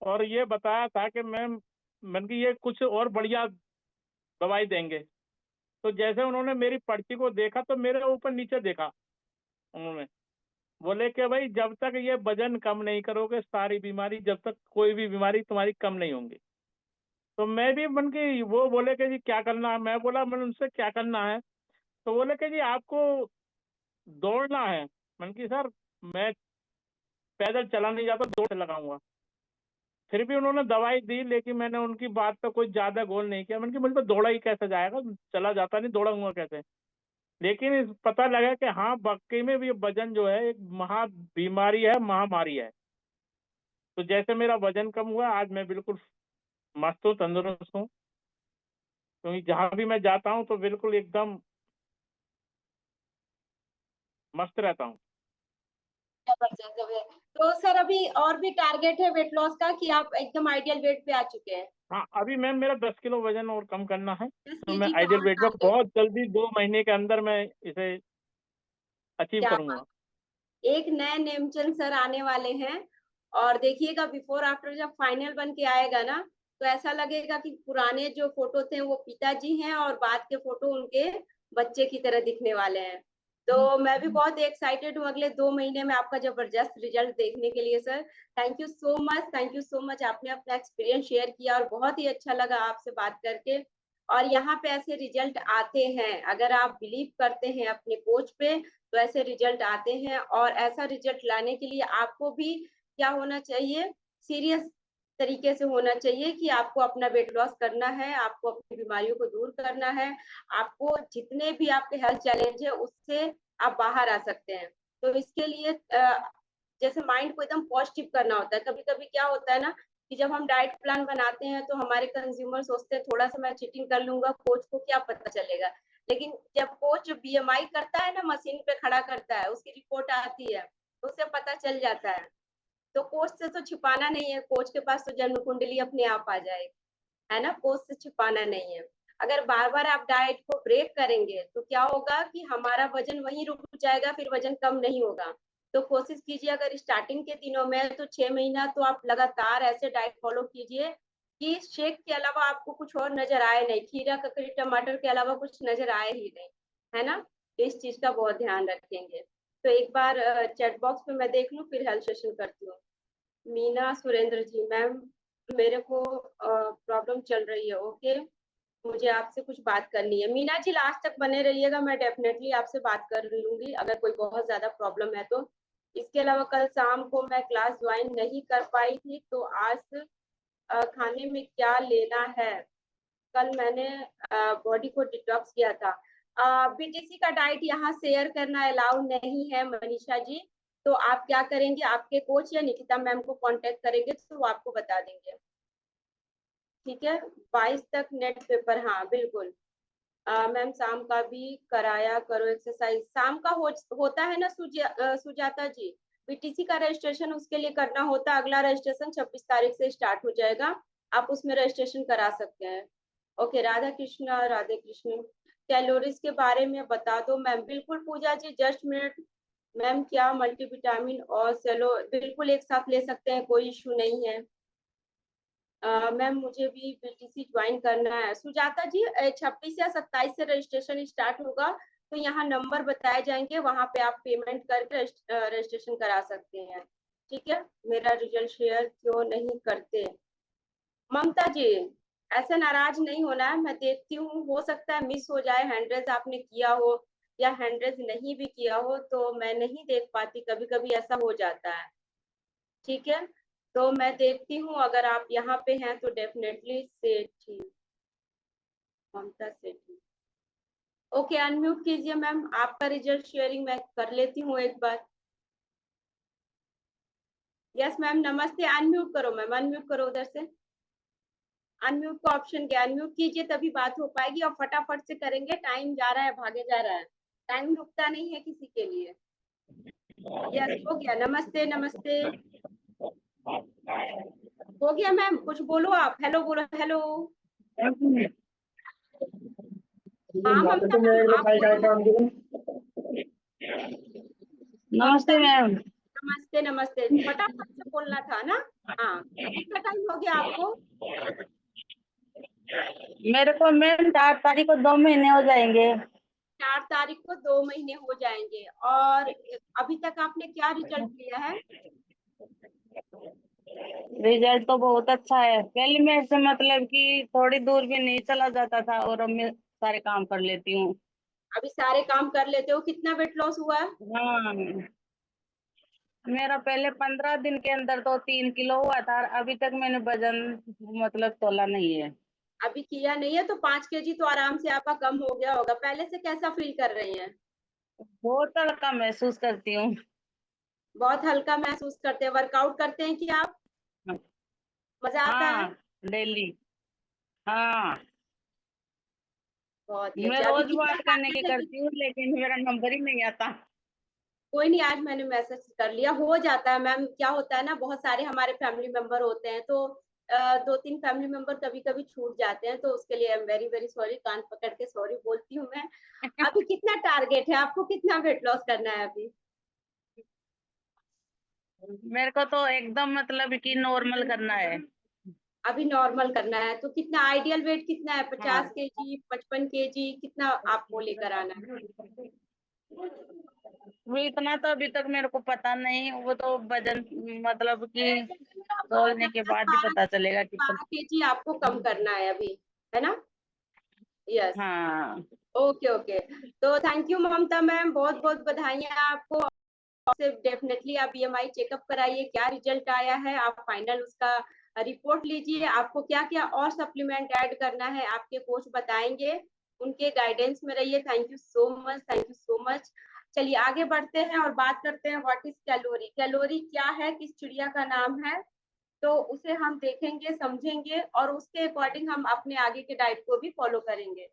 F: और ये बताया था कि मैम मन की ये कुछ और बढ़िया दवाई देंगे। तो जैसे उन्होंने मेरी पर्ची को देखा तो मेरे ऊपर नीचे देखा, उन्होंने बोले कि भाई जब तक ये वजन कम नहीं करोगे, सारी बीमारी जब तक कोई भी बीमारी तुम्हारी कम नहीं होंगी। तो मैं भी मन की, वो बोले कि जी क्या करना है, मैं बोला मन उनसे क्या करना है, तो बोले कि जी आपको दौड़ना है। मन की सर मैं पैदल चला नहीं जाता, दौड़ लगाऊंगा। फिर भी उन्होंने दवाई दी, लेकिन मैंने उनकी बात पर कोई ज्यादा गौर नहीं किया। मन की मुझ पर दौड़ा ही कैसे जाएगा, चला जाता नहीं, दौड़ाऊंगा कैसे। लेकिन पता लगा कि हाँ वाकई में भी वजन जो है एक महा बीमारी है, महामारी है। तो जैसे मेरा वजन कम हुआ, आज मैं बिल्कुल मस्त हूँ, तंदुरुस्त हूँ, क्योंकि जहां भी मैं जाता हूँ तो बिल्कुल एकदम मस्त रहता हूँ।
B: जबरदस्त है। तो सर अभी और भी टारगेट है वेट लॉस का, कि आप एकदम आइडियल वेट पे आ चुके हैं?
F: हाँ अभी मैम मेरा 10 किलो वजन और कम करना है,
B: 10
F: तो मैं
B: kg का
F: आइडियल
B: और
F: वेट पे
B: टारगेट?
F: बहुत जल्दी 2 महीने के अंदर मैं इसे अचीव
B: क्या
F: करूंगा।
B: एक नए नेमचंद सर आने वाले हैं, और देखिएगा बिफोर आफ्टर जब फाइनल बन के आएगा ना, तो ऐसा लगेगा कि पुराने जो फोटो थे वो पिताजी हैं और बाद के फोटो उनके बच्चे की तरह दिखने वाले हैं। तो मैं भी बहुत एक्साइटेड हूँ अगले 2 महीने में आपका जबरदस्त रिजल्ट देखने के लिए। Sir thank you so much, thank you so much, आपने अपना एक्सपीरियंस शेयर किया और बहुत ही अच्छा लगा आपसे बात करके। और यहाँ पे ऐसे रिजल्ट आते हैं, अगर आप बिलीव करते हैं अपने कोच पे, तो ऐसे रिजल्ट आते हैं। और ऐसा रिजल्ट लाने के लिए आपको भी क्या होना चाहिए, सीरियस तरीके से होना चाहिए कि आपको अपना वेट लॉस करना है, आपको अपनी बीमारियों को दूर करना है, आपको जितने भी आपके हेल्थ चैलेंज है उससे आप बाहर आ सकते हैं। तो इसके लिए जैसे माइंड को एकदम पॉजिटिव करना होता है। कभी कभी क्या होता है ना, कि जब हम डाइट प्लान बनाते हैं तो हमारे कंज्यूमर सोचते हैं थोड़ा सा मैं चीटिंग कर लूंगा, कोच को क्या पता चलेगा। लेकिन जब कोच बीएमआई करता है ना, मशीन पे खड़ा करता है, उसकी रिपोर्ट आती है, तो उसे पता चल जाता है। तो कोच से तो छिपाना नहीं है, कोच के पास तो जन्म कुंडली अपने आप आ जाएगी, है ना, कोच से छिपाना नहीं है। अगर बार बार आप डाइट को ब्रेक करेंगे तो क्या होगा कि हमारा वजन वहीं रुक जाएगा, फिर वजन कम नहीं होगा। तो कोशिश कीजिए, अगर स्टार्टिंग के दिनों में तो 6 महीना तो आप लगातार ऐसे डाइट फॉलो कीजिए कि शेक के अलावा आपको कुछ और नजर आए नहीं, खीरा ककड़ी टमाटर के अलावा कुछ नजर आए ही नहीं, है ना। तो इस चीज का बहुत ध्यान रखेंगे। तो एक बार चैट बॉक्स में मैं देख लूं, फिर हेल्थ सेशन करती हूँ। मीना सुरेंद्र जी, मैम मेरे को प्रॉब्लम चल रही है, ओके, मुझे आपसे कुछ बात करनी है। मीना जी लास्ट तक बने रहिएगा, मैं डेफिनेटली आपसे बात कर लूंगी अगर कोई बहुत ज्यादा प्रॉब्लम है तो। इसके अलावा कल शाम को मैं क्लास ज्वाइन नहीं कर पाई थी, तो आज खाने में क्या लेना है। कल मैंने बॉडी को डिटॉक्स किया था। बीटीसी का डाइट यहाँ शेयर करना अलाउ नहीं है मनीषा जी। तो आप क्या करेंगे, आपके कोच या निकिता मैम को कांटेक्ट करेंगे तो वो आपको बता देंगे, ठीक है। 22 तक नेट पेपर, हाँ बिल्कुल। मैम शाम का भी कराया करो एक्सरसाइज, शाम का होता है ना सुजाता जी। बीटीसी का रजिस्ट्रेशन उसके लिए करना होता है, अगला रजिस्ट्रेशन 26 तारीख से स्टार्ट हो जाएगा, आप उसमें रजिस्ट्रेशन करा सकते हैं। ओके, राधा कृष्णा राधे कृष्ण। कैलोरीज के बारे में बता दो मैम। बिल्कुल पूजा जी, जस्ट मिनट। मैम क्या मल्टीविटामिन और सेलो बिल्कुल एक साथ ले सकते हैं, कोई इशू नहीं है। मैम मुझे भी बीटीसी ज्वाइन करना है। सुजाता जी 26 या 27 से रजिस्ट्रेशन स्टार्ट होगा, तो यहाँ नंबर बताए जाएंगे, वहां पे आप पेमेंट करके रजिस्ट्रेशन करा सकते हैं, ठीक है। मेरा रिजल्ट शेयर क्यों नहीं करते। ममता जी ऐसे नाराज नहीं होना है, मैं देखती हूँ, हो सकता है मिस हो जाए, हैंड आपने किया हो या हैंड नहीं भी किया हो, तो मैं नहीं देख पाती, कभी कभी ऐसा हो जाता है, ठीक है। तो मैं देखती हूँ, अगर आप यहाँ पे हैं तो डेफिनेटली सेठी, ममता सेठी। ओके, अनम्यूट कीजिए मैम, आपका रिजल्ट शेयरिंग मैं कर लेती हूँ एक बार। यस मैम नमस्ते, अनम्यूट करो मैम, अनम्यूट करो उधर से। अनम्यूट का ऑप्शन क्या, अनम्यूट कीजिए तभी बात हो पाएगी, और फटाफट से करेंगे, टाइम जा रहा है, भागे जा रहा है, टाइम रुकता नहीं है किसी के लिए। यस हो गया, नमस्ते नमस्ते, हो गया मैम, कुछ बोलो आप, हेलो बोलो, हेलो। हाँ ममता मैम, आप बोलो।
G: नमस्ते मैम।
B: नमस्ते नमस्ते, फटाफट से बोलना था ना। हाँ, कितना टाइम हो गया आपको?
G: मेरे को मैम 4 तारीख को 2 महीने हो जाएंगे।
B: 4 तारीख को 2 महीने हो जाएंगे। और अभी तक आपने क्या रिजल्ट लिया है?
G: रिजल्ट तो बहुत अच्छा है। पहले मैं से मतलब कि थोड़ी दूर भी नहीं चला जाता था, और अब मैं सारे काम कर लेती हूँ।
B: अभी सारे काम कर लेते हो। कितना वेट लॉस हुआ है?
G: हाँ, मेरा पहले 15 दिन के अंदर तो 3 किलो हुआ था, और अभी तक मैंने वजन मतलब तोला नहीं है।
B: अभी किया नहीं है तो 5 केजी तो आराम से आपका कम हो गया होगा। पहले से कैसा फील कर रही हैं?
G: बहुत हल्का महसूस करती हूँ।
B: बहुत हल्का महसूस करते हैं। वर्कआउट करते हैं कि आप? मजा आता है?
G: हाँ, डेली। हाँ,
B: बहुत ही
G: मैं
B: अच्छा। अभी
G: रोज
B: कितना
G: बात करने की
B: टारगेट है?
G: करती हूँ, लेकिन मेरा नंबर ही नहीं आता।
B: कोई नहीं, आज मैंने मैसेज कर लिया, हो जाता है मैम। क्या होता है ना, बहुत सारे हमारे फैमिली मेंबर होते हैं, तो 2-3 फैमिली मेंबर कभी कभी छूट जाते हैं, तो उसके लिए I am very very sorry, कान पकड़ के सॉरी बोलती हूँ मैं। अभी कितना टारगेट है आपको, कितना वेट लॉस करना है अभी?
G: मेरे को तो एकदम मतलब कि नॉर्मल करना है।
B: अभी नॉर्मल करना है, तो कितना आइडियल वेट कितना है? 50
G: हाँ,
B: केजी, 55 केजी, कितना आपको लेकर आना है?
G: वो इतना तो अभी तक मेरे को पता नहीं, वो तो वजन मतलब कि तौलने के बाद ही पता चलेगा कितना।
B: 12 केजी आपको कम करना है अभी, है ना? यस।
G: हाँ,
B: ओके ओके। तो थैंक यू ममता मैम, बहुत बहुत बधाइयाँ आपको। से डेफिनेटली आप बीएमआई चेकअप कराइए, क्या रिजल्ट आया है, आप फाइनल उसका रिपोर्ट लीजिए। आपको क्या क्या और सप्लीमेंट ऐड करना है आपके कोच बताएंगे, उनके गाइडेंस में रहिए। Thank you so much, thank you so much. चलिए आगे बढ़ते हैं और बात करते हैं व्हाट इज कैलोरी। कैलोरी क्या है, किस चिड़िया का नाम है, तो उसे हम देखेंगे, समझेंगे, और उसके अकॉर्डिंग हम अपने आगे के डाइट को भी फॉलो करेंगे।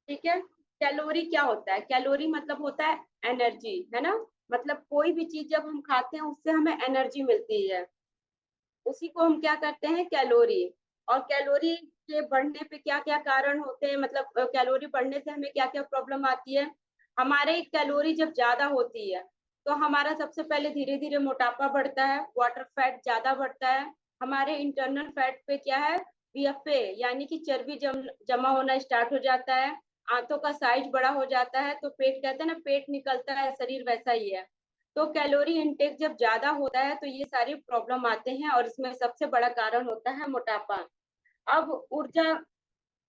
B: ठीक है। कैलोरी क्या होता है? कैलोरी मतलब होता है एनर्जी, है ना? मतलब कोई भी चीज जब हम खाते हैं उससे हमें एनर्जी मिलती है, उसी को हम क्या करते हैं, कैलोरी। और कैलोरी के बढ़ने पे क्या क्या कारण होते हैं, मतलब कैलोरी बढ़ने से हमें क्या क्या प्रॉब्लम आती है? हमारे कैलोरी जब ज्यादा होती है तो हमारा सबसे पहले धीरे धीरे मोटापा बढ़ता है, वाटर फैट ज्यादा बढ़ता है, हमारे इंटरनल फैट पे क्या है, बीएफए यानी कि चर्बी जमा होना स्टार्ट हो जाता है, आंतों का साइज बड़ा हो जाता है, तो पेट, कहते हैं ना पेट निकलता है, शरीर वैसा ही है। तो कैलोरी इनटेक जब ज्यादा होता है तो ये सारी प्रॉब्लम आते हैं, और इसमें सबसे बड़ा कारण होता है मोटापा। अब ऊर्जा,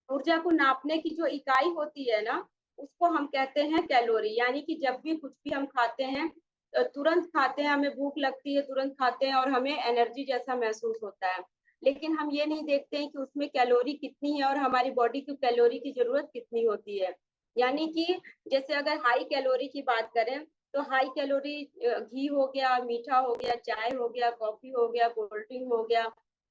B: ऊर्जा को नापने की जो इकाई होती है ना, उसको हम कहते हैं कैलोरी। यानी कि जब भी कुछ भी हम खाते हैं, तुरंत खाते हैं, हमें भूख लगती है, तुरंत खाते हैं और हमें एनर्जी जैसा महसूस होता है, लेकिन हम ये नहीं देखते हैं कि उसमें कैलोरी कितनी है और हमारी बॉडी को कैलोरी की जरूरत कितनी होती है। यानी कि जैसे अगर हाई कैलोरी की बात करें, तो हाई कैलोरी घी हो गया, मीठा हो गया, चाय हो गया, कॉफी हो गया, कोल्ड ड्रिंक हो गया,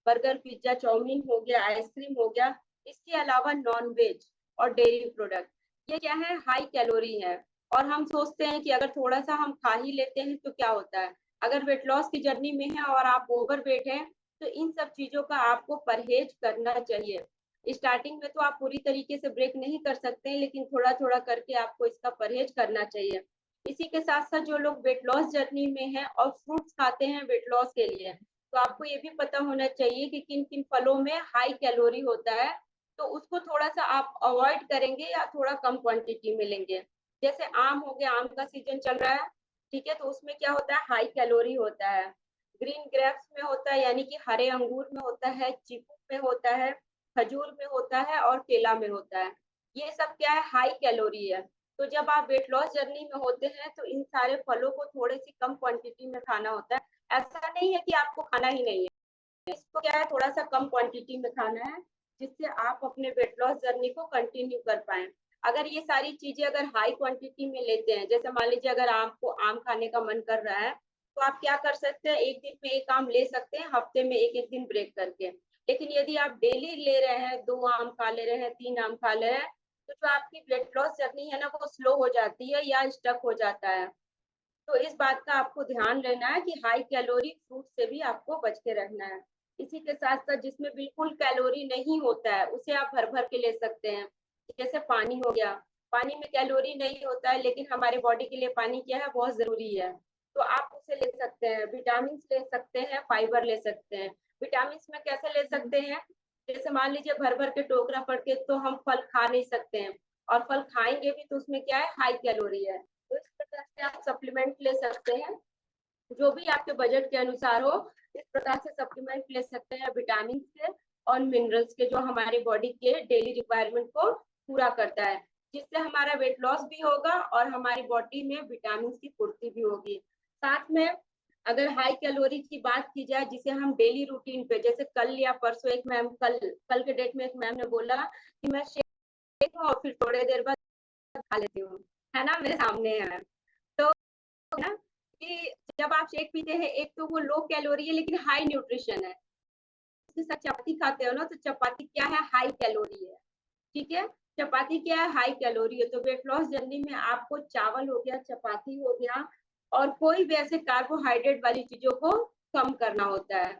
B: बर्गर, पिज्जा, चाउमीन हो गया, आइसक्रीम हो गया, इसके अलावा नॉन वेज और डेयरी प्रोडक्ट, ये क्या है, हाई कैलोरी है। और हम सोचते हैं कि अगर थोड़ा सा हम खा ही लेते हैं तो क्या होता है। अगर वेट लॉस की जर्नी में है और आप ओवर वेट हैं, तो इन सब चीजों का आपको परहेज करना चाहिए। स्टार्टिंग में तो आप पूरी तरीके से ब्रेक नहीं कर सकते हैं, लेकिन थोड़ा थोड़ा करके आपको इसका परहेज करना चाहिए। इसी के साथ साथ जो लोग वेट लॉस जर्नी में हैं और फ्रूट्स खाते हैं वेट लॉस के लिए, तो आपको ये भी पता होना चाहिए कि किन किन फलों में हाई कैलोरी होता है, तो उसको थोड़ा सा आप अवॉइड करेंगे या थोड़ा कम क्वांटिटी में लेंगे। जैसे आम हो गया, आम का सीजन चल रहा है, ठीक है, तो उसमें क्या होता है, हाई कैलोरी होता है। ग्रीन ग्रेप्स में होता है, यानी कि हरे अंगूर में होता है, चीकू में होता है, खजूर में होता है और केला में होता है। ये सब क्या है, हाई कैलोरी है। तो जब आप वेट लॉस जर्नी में होते हैं तो इन सारे फलों को थोड़ी सी कम क्वांटिटी में खाना होता है। ऐसा नहीं है कि आपको खाना ही नहीं है, इसको क्या है, थोड़ा सा कम क्वांटिटी में खाना है, जिससे आप अपने वेट लॉस जर्नी को कंटिन्यू कर पाए। अगर ये सारी चीजें अगर हाई क्वांटिटी में लेते हैं, जैसे मान लीजिए अगर आपको आम खाने का मन कर रहा है, तो आप क्या कर सकते हैं, एक दिन में एक आम ले सकते हैं, हफ्ते में एक एक दिन ब्रेक करके। लेकिन यदि आप डेली ले रहे हैं, 2 आम खा ले रहे हैं, 3 आम खा ले रहे हैं, तो जो आपकी वेट लॉस जर्नी है ना वो स्लो हो जाती है या स्टक हो जाता है। तो इस बात का आपको ध्यान रहना है कि हाई कैलोरी फ्रूट से भी आपको बच के रहना है। इसी के साथ साथ जिसमें बिल्कुल कैलोरी नहीं होता है उसे आप भर भर के ले सकते हैं, जैसे पानी हो गया। पानी में कैलोरी नहीं होता है लेकिन हमारे बॉडी के लिए पानी क्या है, बहुत जरूरी है, तो आप उसे ले सकते हैं। विटामिन ले सकते हैं, फाइबर ले सकते हैं। विटामिन में कैसे ले सकते हैं, जैसे मान लीजिए भर भर के टोकरा पड़ के तो हम फल खा नहीं सकते हैं, और फल खाएंगे भी तो उसमें क्या है, हाई कैलोरी है। तो इस प्रकार से आप सप्लीमेंट ले सकते हैं, जो भी आपके बजट के अनुसार हो। इस प्रकार से सप्लीमेंट ले सकते हैं विटामिन के और मिनरल्स के, जो हमारे बॉडी के डेली रिक्वायरमेंट को पूरा करता है, जिससे हमारा वेट लॉस भी होगा और हमारी बॉडी में विटामिन की पूर्ति भी होगी। साथ में अगर हाई कैलोरी की बात की जाए, जिसे हम डेली रूटीन पे, जैसे कल या परसों एक मैम, कल के डेट में एक मैम ने बोला कि मैं शेक और फिर थोड़ी देर बाद खा लेती हूँ, है ना, मेरे सामने है। तो ना कि जब आप शेक पीते हैं, एक तो वो लो कैलोरी है लेकिन हाई न्यूट्रिशन है। उसके साथ चपाती खाते हो ना, तो चपाती क्या है, हाई कैलोरी है। ठीक है, चपाती क्या है, हाई कैलोरी है। तो वेट लॉस जर्नी में आपको चावल हो गया, चपाती हो गया, और कोई भी ऐसे कार्बोहाइड्रेट वाली चीजों को कम करना होता है।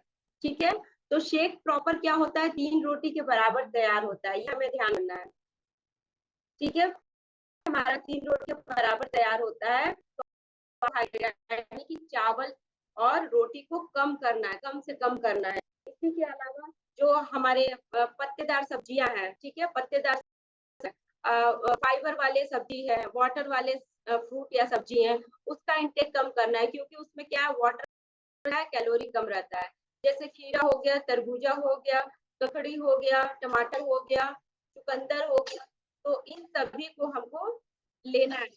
B: ठीक है, तो शेक प्रॉपर क्या होता है, 3 रोटी के बराबर तैयार होता है, ये हमें ध्यान रखना है। ठीक है, हमारा 3 रोटी के बराबर तैयार होता है, यानी कि चावल और रोटी को कम करना है, कम से कम करना है। इसी के अलावा जो हमारे पत्तेदार सब्जियां हैं, ठीक है, पत्तेदार फाइबर वाले सब्जी है, वाटर वाले फ्रूट या सब्जी है, उसका इंटेक कम करना है, क्योंकि उसमें क्या है, वाटर है, कैलोरी कम रहता है। जैसे खीरा हो गया, तरबूजा हो गया, ककड़ी हो गया, टमाटर हो गया, चुकंदर हो गया, तो इन सभी को हमको लेना है।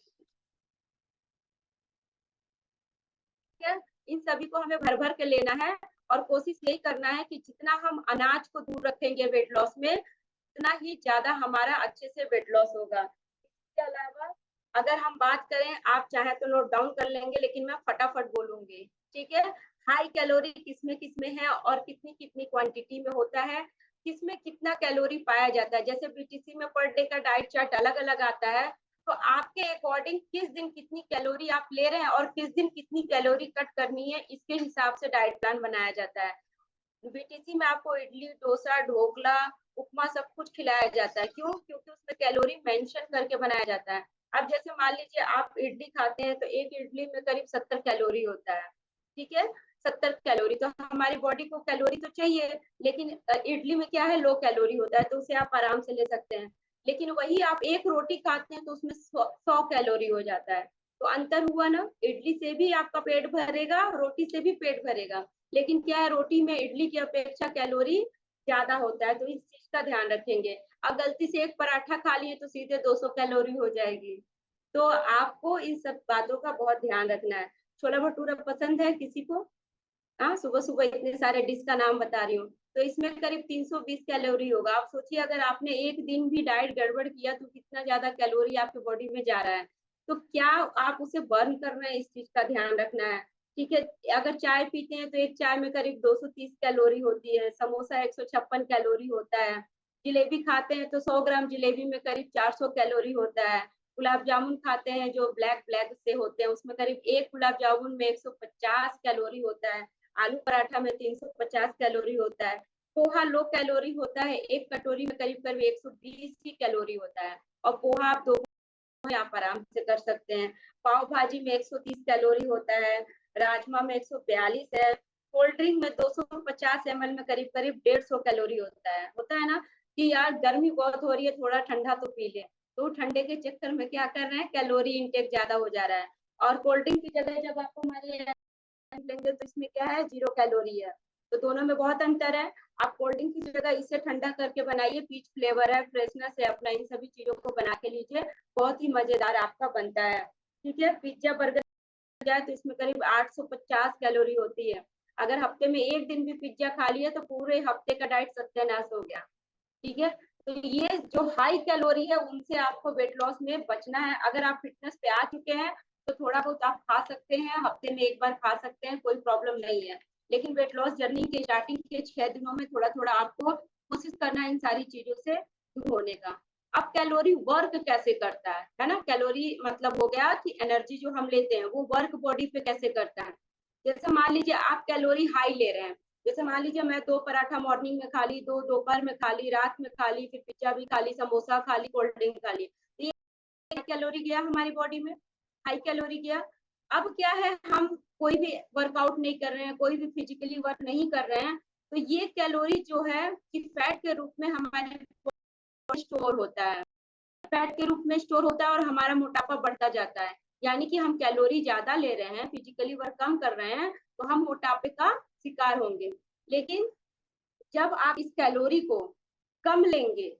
B: इन सभी को हमें भर भर के लेना है, और कोशिश यही करना है कि जितना हम अनाज को दूर रखेंगे वेट लॉस में, उतना ही ज्यादा हमारा अच्छे से वेट लॉस होगा। इसके अलावा अगर हम बात करें, आप चाहे तो नोट डाउन कर लेंगे, लेकिन मैं फटाफट बोलूंगी। ठीक है, हाई कैलोरी किसमें है और कितनी कितनी क्वांटिटी में होता है, किसमें कितना कैलोरी पाया जाता है। जैसे बीटीसी में पर डे का डाइट चार्ट अलग अलग आता है, तो आपके अकॉर्डिंग किस दिन कितनी कैलोरी आप ले रहे हैं और किस दिन कितनी कैलोरी कट करनी है, इसके हिसाब से डाइट प्लान बनाया जाता है। बीटीसी में आपको इडली, डोसा, ढोकला, उपमा सब कुछ खिलाया जाता है। क्यों? क्योंकि उसमें कैलोरी मेंशन करके बनाया जाता है। अब जैसे मान लीजिए आप इडली खाते हैं, तो एक इडली में करीब 70 कैलोरी होता है। ठीक है, 70 कैलोरी, तो हमारी बॉडी को कैलोरी तो चाहिए, लेकिन इडली में क्या है, लो कैलोरी होता है, तो उसे आप आराम से ले सकते हैं। लेकिन वही आप एक रोटी खाते हैं तो उसमें 100 कैलोरी हो जाता है। तो अंतर हुआ ना, इडली से भी आपका पेट भरेगा, रोटी से भी पेट भरेगा, लेकिन क्या है, रोटी में इडली की अपेक्षा कैलोरी ज्यादा होता है। तो इस चीज का ध्यान रखेंगे। अब गलती से एक पराठा खा लिए तो सीधे 200 कैलोरी हो जाएगी। तो आपको इन सब बातों का बहुत ध्यान रखना है। छोला भटूरा पसंद है किसी को? हाँ, सुबह सुबह इतने सारे डिश का नाम बता रही हूँ, तो इसमें करीब 320 कैलोरी होगा। आप सोचिए, अगर आपने एक दिन भी डाइट गड़बड़ किया तो कितना ज्यादा कैलोरी आपके बॉडी में जा रहा है। तो क्या आप उसे बर्न कर रहे हैं, इस चीज का ध्यान रखना है। ठीक है, अगर चाय पीते हैं तो एक चाय में करीब 230 कैलोरी होती है, समोसा 156 कैलोरी होता है, जिलेबी खाते हैं तो 100 ग्राम जिलेबी में करीब 400 कैलोरी होता है, गुलाब जामुन खाते हैं जो ब्लैक ब्लैक से होते हैं, उसमें करीब एक गुलाब जामुन में 150 कैलोरी होता है, आलू पराठा में 350 कैलोरी होता है, पोहा लो कैलोरी होता है, एक कटोरी में करीब करीब 120 ही कैलोरी होता है, और पोहा आप 2 आप आराम से कर सकते हैं। पाव भाजी में 130 कैलोरी होता है, राजमा में 142 है, कोल्ड ड्रिंक में 250 ml में करीब करीब 150 कैलोरी होता है ना, कि यार गर्मी बहुत हो रही है, थोड़ा ठंडा तो पी ले, तो ठंडे के चक्कर में क्या कर रहे हैं, कैलोरी इंटेक ज्यादा हो जा रहा है। और कोल्ड ड्रिंक की जगह जब आपको हमारे लेंगे तो इसमें क्या है, 0 कैलोरी है। तो दोनों में बहुत अंतर है। आप कोल्ड ड्रिंक की जगह इसे ठंडा करके बनाइए, पीच फ्लेवर है, फ्रेशनेस है अपना, इन सभी चीजों को बना के लीजिए, बहुत ही मजेदार आपका बनता है। ठीक है, पिज्जा बर्गर जाए तो इसमें करीब 850 कैलोरी होती है। अगर हफ्ते में एक दिन भी पिज्जा खा लिया तो पूरे हफ्ते का डाइट सत्यानाश हो गया। ठीक है, तो ये जो हाई कैलोरी है उनसे आपको वेट लॉस में बचना है। अगर आप फिटनेस पे आ चुके हैं तो थोड़ा बहुत आप खा सकते हैं, हफ्ते में एक बार खा सकते हैं, कोई प्रॉब्लम नहीं है। लेकिन वेट लॉस जर्नी के स्टार्टिंग के 6 दिनों में थोड़ा थोड़ा आपको कोशिश करना है इन सारी चीजों से दूर होने का। अब कैलोरी वर्क कैसे करता है ना, कैलोरी मतलब हो गया कि एनर्जी जो हम लेते हैं वो वर्क बॉडी पे कैसे करता है। जैसे मान लीजिए आप कैलोरी हाई ले रहे हैं, जैसे मान लीजिए मैं 2 पराठा मॉर्निंग में खा ली, 2 दोपहर में खा ली, रात में खा ली, फिर पिज्जा भी खा ली, समोसा खा ली, कोल्ड ड्रिंक खा ली, तो ये कैलोरी गया हमारी बॉडी में, हाई कैलोरी गया। अब क्या है, हम कोई भी वर्कआउट नहीं कर रहे हैं, कोई भी फिजिकली वर्क नहीं कर रहे हैं, तो ये कैलोरी जो है कि फैट के रूप में हमारे स्टोर होता है, फैट के रूप में स्टोर होता है और हमारा मोटापा बढ़ता जाता है। यानी कि हम कैलोरी ज्यादा ले रहे हैं, फिजिकली वर्क कम कर रहे हैं, तो हम मोटापे का शिकार होंगे। लेकिन जब आप इस कैलोरी को कम लेंगे,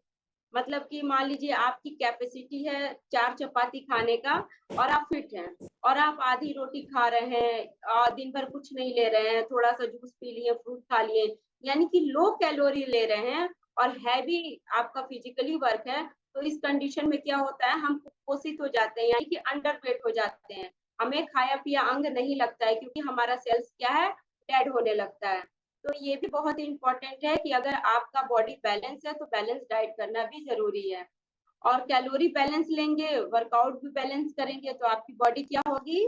B: मतलब कि मान लीजिए आपकी कैपेसिटी है 4 चपाती खाने का और आप फिट हैं और आप आधी रोटी खा रहे हैं और दिन भर कुछ नहीं ले रहे हैं, थोड़ा सा जूस पी लिए, फ्रूट खा लिए, यानी कि लो कैलोरी ले रहे हैं और हैवी आपका फिजिकली वर्क है, तो इस कंडीशन में क्या होता है, हम कुपोषित हो जाते हैं, यानी कि अंडर वेट हो जाते हैं, हमें खाया पिया अंग नहीं लगता है, क्योंकि हमारा सेल्स क्या है, डेड होने लगता है। तो ये भी बहुत इंपॉर्टेंट है कि अगर आपका बॉडी बैलेंस है तो बैलेंस डाइट करना भी जरूरी है। और कैलोरी बैलेंस लेंगे, वर्कआउट भी बैलेंस करेंगे, तो आपकी बॉडी क्या होगी,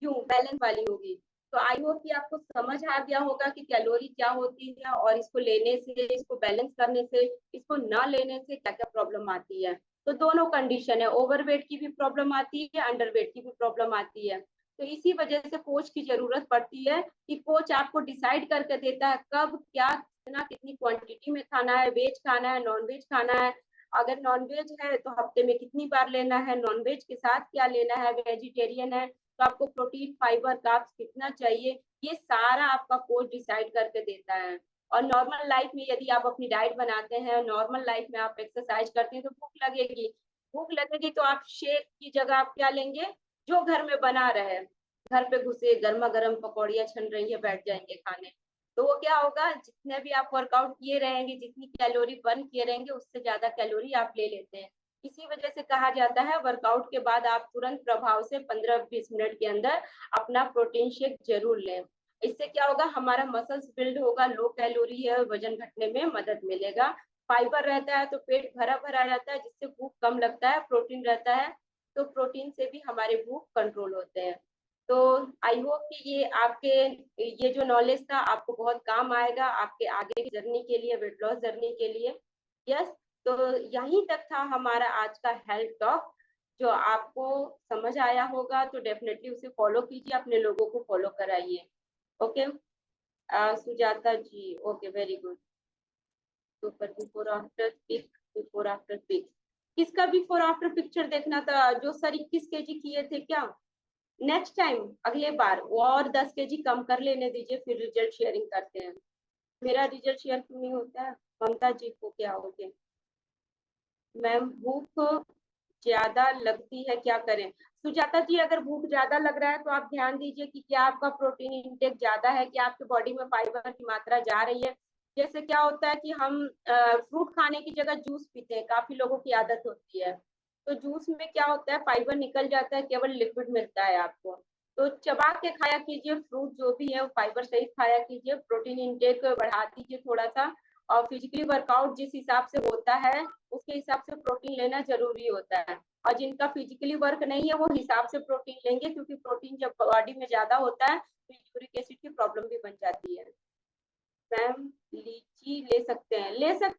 B: क्यों बैलेंस वाली होगी। तो आई होप कि आपको समझ आ गया होगा कि कैलोरी क्या होती है और इसको लेने से, इसको बैलेंस करने से, इसको ना लेने से क्या क्या प्रॉब्लम आती है। तो दोनों कंडीशन है, ओवरवेट की भी प्रॉब्लम आती है, अंडरवेट की भी प्रॉब्लम आती है। तो इसी वजह से कोच की जरूरत पड़ती है कि कोच आपको डिसाइड करके देता है कब क्या कितना कितनी क्वांटिटी में खाना है, वेज खाना है, नॉन वेज खाना है, अगर नॉन वेज है तो हफ्ते में कितनी बार लेना है, नॉन वेज के साथ क्या लेना है, वेजिटेरियन है तो आपको प्रोटीन, फाइबर, कार्ब्स कितना चाहिए, ये सारा आपका कोच डिसाइड करके देता है। और नॉर्मल लाइफ में यदि आप अपनी डाइट बनाते हैं, नॉर्मल लाइफ में आप एक्सरसाइज करते हैं, तो भूख लगेगी तो आप शेक की जगह आप क्या लेंगे, जो घर में बना रहे, घर पे घुसे गर्मा गर्म पकौड़ियाँ छन रही है, बैठ जाएंगे खाने, तो वो क्या होगा, जितने भी आप वर्कआउट किए रहेंगे, जितनी कैलोरी बर्न किए रहेंगे, उससे ज्यादा कैलोरी आप ले लेते हैं। इसी वजह से कहा जाता है वर्कआउट के बाद आप तुरंत प्रभाव से 15-20 मिनट के अंदर अपना प्रोटीन शेक जरूर लें। इससे क्या होगा, हमारा मसल्स बिल्ड होगा, लो कैलोरी है, वजन घटने में मदद मिलेगा। फाइबर रहता है तो पेट भरा भरा रहता है, जिससे भूख कम लगता है, प्रोटीन रहता है तो प्रोटीन से भी हमारे भूख कंट्रोल होते हैं। तो आई होप कि ये जो नॉलेज था आपको बहुत काम आएगा आपके आगे की जर्नी के लिए, वेट लॉस जर्नी के लिए। यस, तो यहीं तक था हमारा आज का हेल्थ टॉक। जो आपको समझ आया होगा तो डेफिनेटली उसे फॉलो कीजिए, अपने लोगों को फॉलो कराइए। Okay Sujata ji, okay very good, super. Before after pic, before after pic, किसका बिफोर आफ्टर पिक्चर देखना था, जो सर 21 केजी किए थे क्या, नेक्स्ट टाइम अगले बार वो और 10 केजी कम कर लेने दीजिए, फिर रिजल्ट शेयरिंग करते हैं। मेरा रिजल्ट शेयर क्यों नहीं होता है, ममता जी को क्या हो गया, मैम भूख ज्यादा लगती है क्या करें। सुजाता जी, अगर भूख ज्यादा लग रहा है तो आप ध्यान दीजिए कि क्या आपका प्रोटीन इंटेक ज्यादा है, क्या आपके बॉडी में फाइबर की मात्रा जा रही है। जैसे क्या होता है कि हम फ्रूट खाने की जगह जूस पीते हैं, काफी लोगों की आदत होती है, तो जूस में क्या होता है, फाइबर निकल जाता है, केवल लिक्विड मिलता है आपको। तो चबा के खाया कीजिए, फ्रूट जो भी है वो फाइबर सहित खाया कीजिए, प्रोटीन इंटेक बढ़ा दीजिए थोड़ा सा, और फिजिकली वर्कआउट जिस हिसाब से होता है उसके हिसाब से प्रोटीन लेना जरूरी होता है। और जिनका फिजिकली वर्क नहीं है वो हिसाब से प्रोटीन लेंगे, क्योंकि प्रोटीन जब बॉडी में ज्यादा होता है तो यूरिक एसिड की प्रॉब्लम भी बन जाती है। मैम लीची ले सकते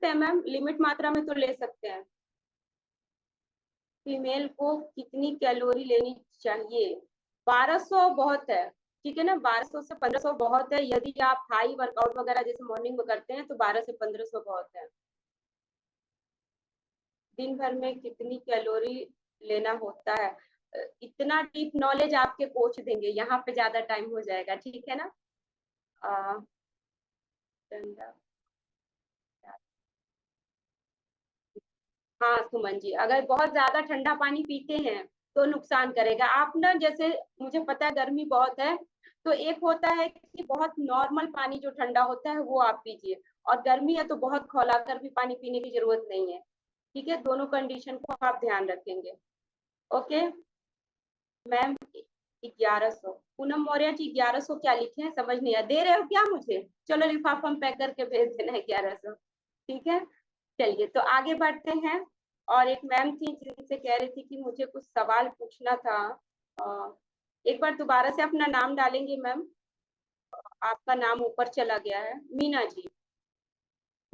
B: हैं मैम, लिमिट मात्रा में तो ले सकते हैं। फीमेल को कितनी कैलोरी लेनी चाहिए, 1200 बहुत है, ठीक है ना, 1200 से 1500 बहुत है। यदि आप हाई वर्कआउट वगैरह जैसे मॉर्निंग में करते हैं तो 12 से 1500 बहुत है। दिन भर में कितनी कैलोरी लेना होता है, इतना डीप नॉलेज आपके कोच देंगे, यहाँ पे ज्यादा टाइम हो जाएगा, ठीक है ना। हाँ सुमन जी, अगर बहुत ज्यादा ठंडा पानी पीते हैं तो नुकसान करेगा। आप ना, जैसे मुझे पता है गर्मी बहुत है, तो एक होता है कि बहुत नॉर्मल पानी जो ठंडा होता है वो आप पीजिए, और गर्मी है तो बहुत खौलाकर भी पानी पीने की जरूरत नहीं है, ठीक है, दोनों कंडीशन को आप ध्यान रखेंगे। Okay ma'am, 1100। पूनम मौर्य जी 1100 क्या लिखे हैं समझ नहीं आया, दे रहे हो क्या मुझे? चलो लिफाफा हम पैक करके भेज देना है 1100, ठीक है। चलिए तो आगे बढ़ते हैं। और एक मैम थी जिनसे कह रही थी कि मुझे कुछ सवाल पूछना था। एक बार दोबारा से अपना नाम डालेंगे मैम, आपका नाम ऊपर चला गया है। मीना जी,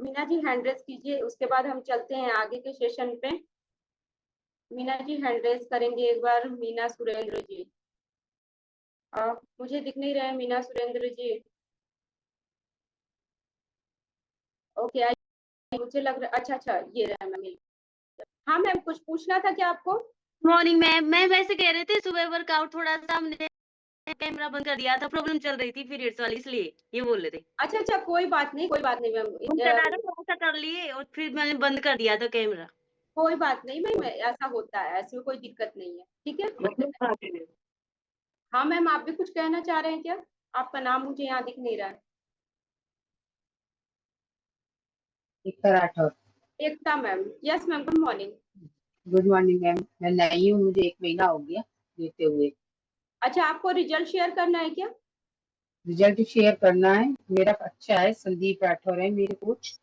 B: मीना जी हैंड रेज कीजिए, उसके बाद हम चलते हैं आगे के सेशन पे। मीना जी हैंड रेज करेंगे एक बार। मीना सुरेंद्र जी, मुझे दिख नहीं रहे मीना सुरेंद्र जी। ओके, मुझे लग रहा, अच्छा ये रहा मैम। हाँ मैम, कुछ पूछना था क्या आपको?
H: मॉर्निंग मैम वैसे कह रहे थे सुबह वर्कआउट थोड़ा सा हमने कैमरा बंद कर दिया था, प्रॉब्लम चल रही थी पीरियड्स वाली, इसलिए ये बोल रहे थे।
B: अच्छा कोई बात नहीं मैम,
H: थोड़ा सा कर लिए और फिर मैंने बंद कर दिया था कैमरा।
B: कोई बात नहीं मैम, ऐसा होता है, ऐसी कोई दिक्कत नहीं है, ठीक है। हाँ मैम, आप भी कुछ कहना चाह रहे हैं क्या? आपका नाम मुझे यहाँ दिख नहीं रहा है।
I: Ekta Rathore.
B: Ekta ma'am, yes ma'am, good morning.
I: Good morning ma'am, मैं नई हूँ, मुझे 1 महीना हो गया देते हुए।
B: अच्छा, आपको रिजल्ट शेयर करना है क्या?
I: रिजल्ट शेयर करना है, मेरा अच्छा है। संदीप राठौर है मेरे कोच।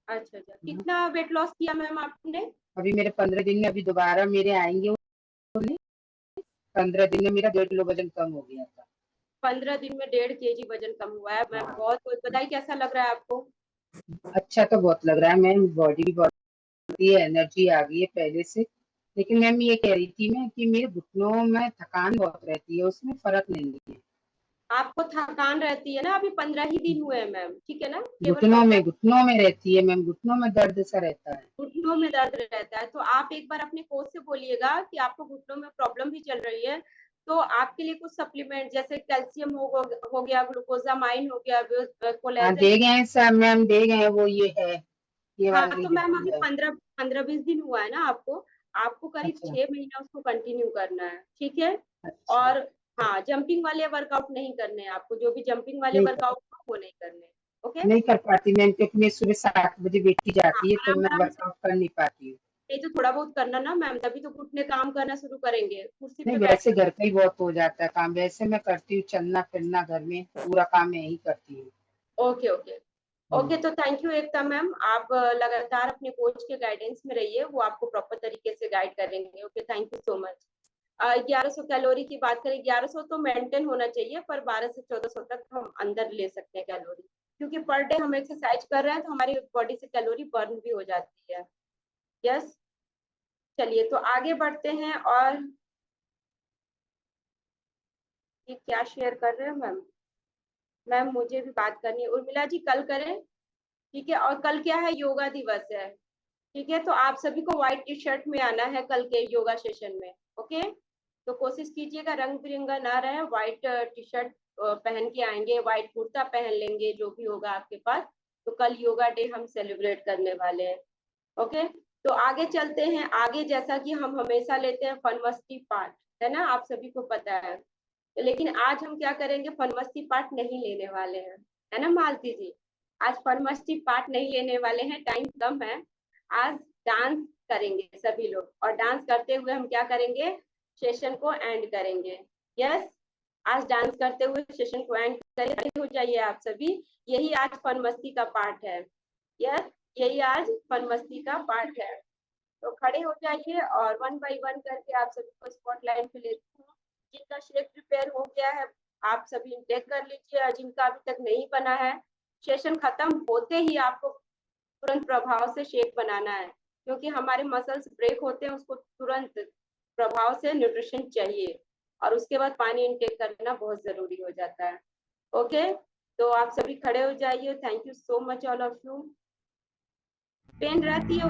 B: अच्छा, कितना वेट लॉस किया मैम आपने?
I: अभी मेरे 15 दिन में, अभी दोबारा मेरे आएंगे 15 दिन में मेरा 1.5 किलो वजन कम हो गया था।
B: 15 दिन में 1.5 kg वजन कम हुआ है मैम, बहुत बहुत बधाई। कैसा लग रहा है आपको?
I: अच्छा तो बहुत लग रहा है मैम, बॉडी भी बहुत एनर्जी आ गई है पहले से। लेकिन मैम ये कह रही थी मैं कि मेरे घुटनों में थकान बहुत रहती है, उसमें फर्क नहीं है।
B: आपको थकान रहती है ना, अभी 15 ही दिन हुए हैं मैम, ठीक है ना।
I: घुटनों में रहती है मैम, घुटनों में दर्द सा रहता है।
B: घुटनों में दर्द रहता है, तो आप एक बार अपने कोच से बोलिएगा कि आपको घुटनों में प्रॉब्लम भी चल रही है, तो आपके लिए कुछ सप्लीमेंट जैसे कैल्शियम हो गया, ग्लूकोजामाइन हो गया, कोलेजन।
I: दे गए सब मैम, दे गए, वो ये है ये
B: हाँ,
I: वाली
B: तो मैम अभी
I: है।
B: 15-20 दिन हुआ है ना आपको करीब
I: अच्छा।
B: 6 महीना उसको कंटिन्यू करना है, ठीक है।
I: अच्छा।
B: और हाँ, जंपिंग वाले वर्कआउट नहीं करने हैं आपको, जो भी जंपिंग वाले वर्कआउट वो नहीं करने, ओके।
I: नहीं कर पाती मैम, क्योंकि मैं सुबह 7 बजे बेटी जाती है,
B: हाँ,
I: तो मैं
B: आराम से,
I: वर्कआउट कर नहीं पाती हूँ।
B: नहीं तो थोड़ा बहुत करना ना मैम, तभी तो घुटने काम करना शुरू करेंगे, कुर्सी
I: नहीं,
B: पे
I: वैसे
B: बैठ।
I: घर का ही बहुत हो जाता है काम, वैसे मैं करती हूँ चलना फिरना, घर में पूरा काम मैं ही करती हूँ।
B: ओके, तो थैंक यू एकता मैम, आप लगातार अपने कोच के गाइडेंस में रहिए, वो आपको प्रॉपर तरीके से गाइड करेंगे। Okay, thank you so much. 1100 calorie की बात करें, 1100 तो मेंटेन होना चाहिए, पर 12 से 1400 तक हम अंदर ले सकते हैं कैलोरी, क्योंकि पर डे हम एक्सरसाइज कर रहे हैं तो हमारी बॉडी से कैलोरी बर्न भी हो जाती है। यस, चलिए तो आगे बढ़ते हैं। और ये क्या शेयर कर रहे हैं मैम मुझे भी बात करनी है। उर्मिला जी कल करें, ठीक है। और कल क्या है, योगा दिवस है, ठीक है। तो आप सभी को व्हाइट टी शर्ट में आना है कल के योगा सेशन में, ओके। तो कोशिश कीजिएगा रंग बिरंगा ना रहे, व्हाइट टी शर्ट पहन के आएंगे, व्हाइट कुर्ता पहन लेंगे, जो भी होगा आपके पास। तो कल योगा डे हम सेलिब्रेट करने वाले हैं, ओके। तो आगे चलते हैं। आगे जैसा कि हम हमेशा लेते हैं फन मस्ती पार्ट, है ना, आप सभी को पता है। लेकिन आज हम क्या करेंगे, फन मस्ती पार्ट नहीं लेने वाले हैं, है ना मालती जी। आज फन मस्ती पार्ट नहीं लेने वाले हैं, टाइम कम है। आज डांस करेंगे सभी लोग, और डांस करते हुए हम क्या करेंगे, सेशन को एंड करेंगे। यस, आज डांस करते हुए सेशन को एंड करेंगे। हो जाइए आप सभी, यही आज फन मस्ती का पार्ट है। यस, यही आज फन मस्ती का पार्ट है। तो खड़े हो जाइए और 1 बाय 1 करके आप सभी को स्पॉटलाइन पे लेती हूँ। जिनका शेक प्रिपेयर हो गया है आप सभी इंटेक कर लीजिए, और जिनका अभी तक नहीं बना है, सेशन खत्म होते ही आपको तुरंत प्रभाव से शेक बनाना है, क्योंकि हमारे मसल्स ब्रेक होते हैं, उसको तुरंत प्रभाव से न्यूट्रिशन चाहिए, और उसके बाद पानी इंटेक करना बहुत जरूरी हो जाता है। ओके, तो आप सभी खड़े हो जाइए। Thank you so much all of you. Pain रहती है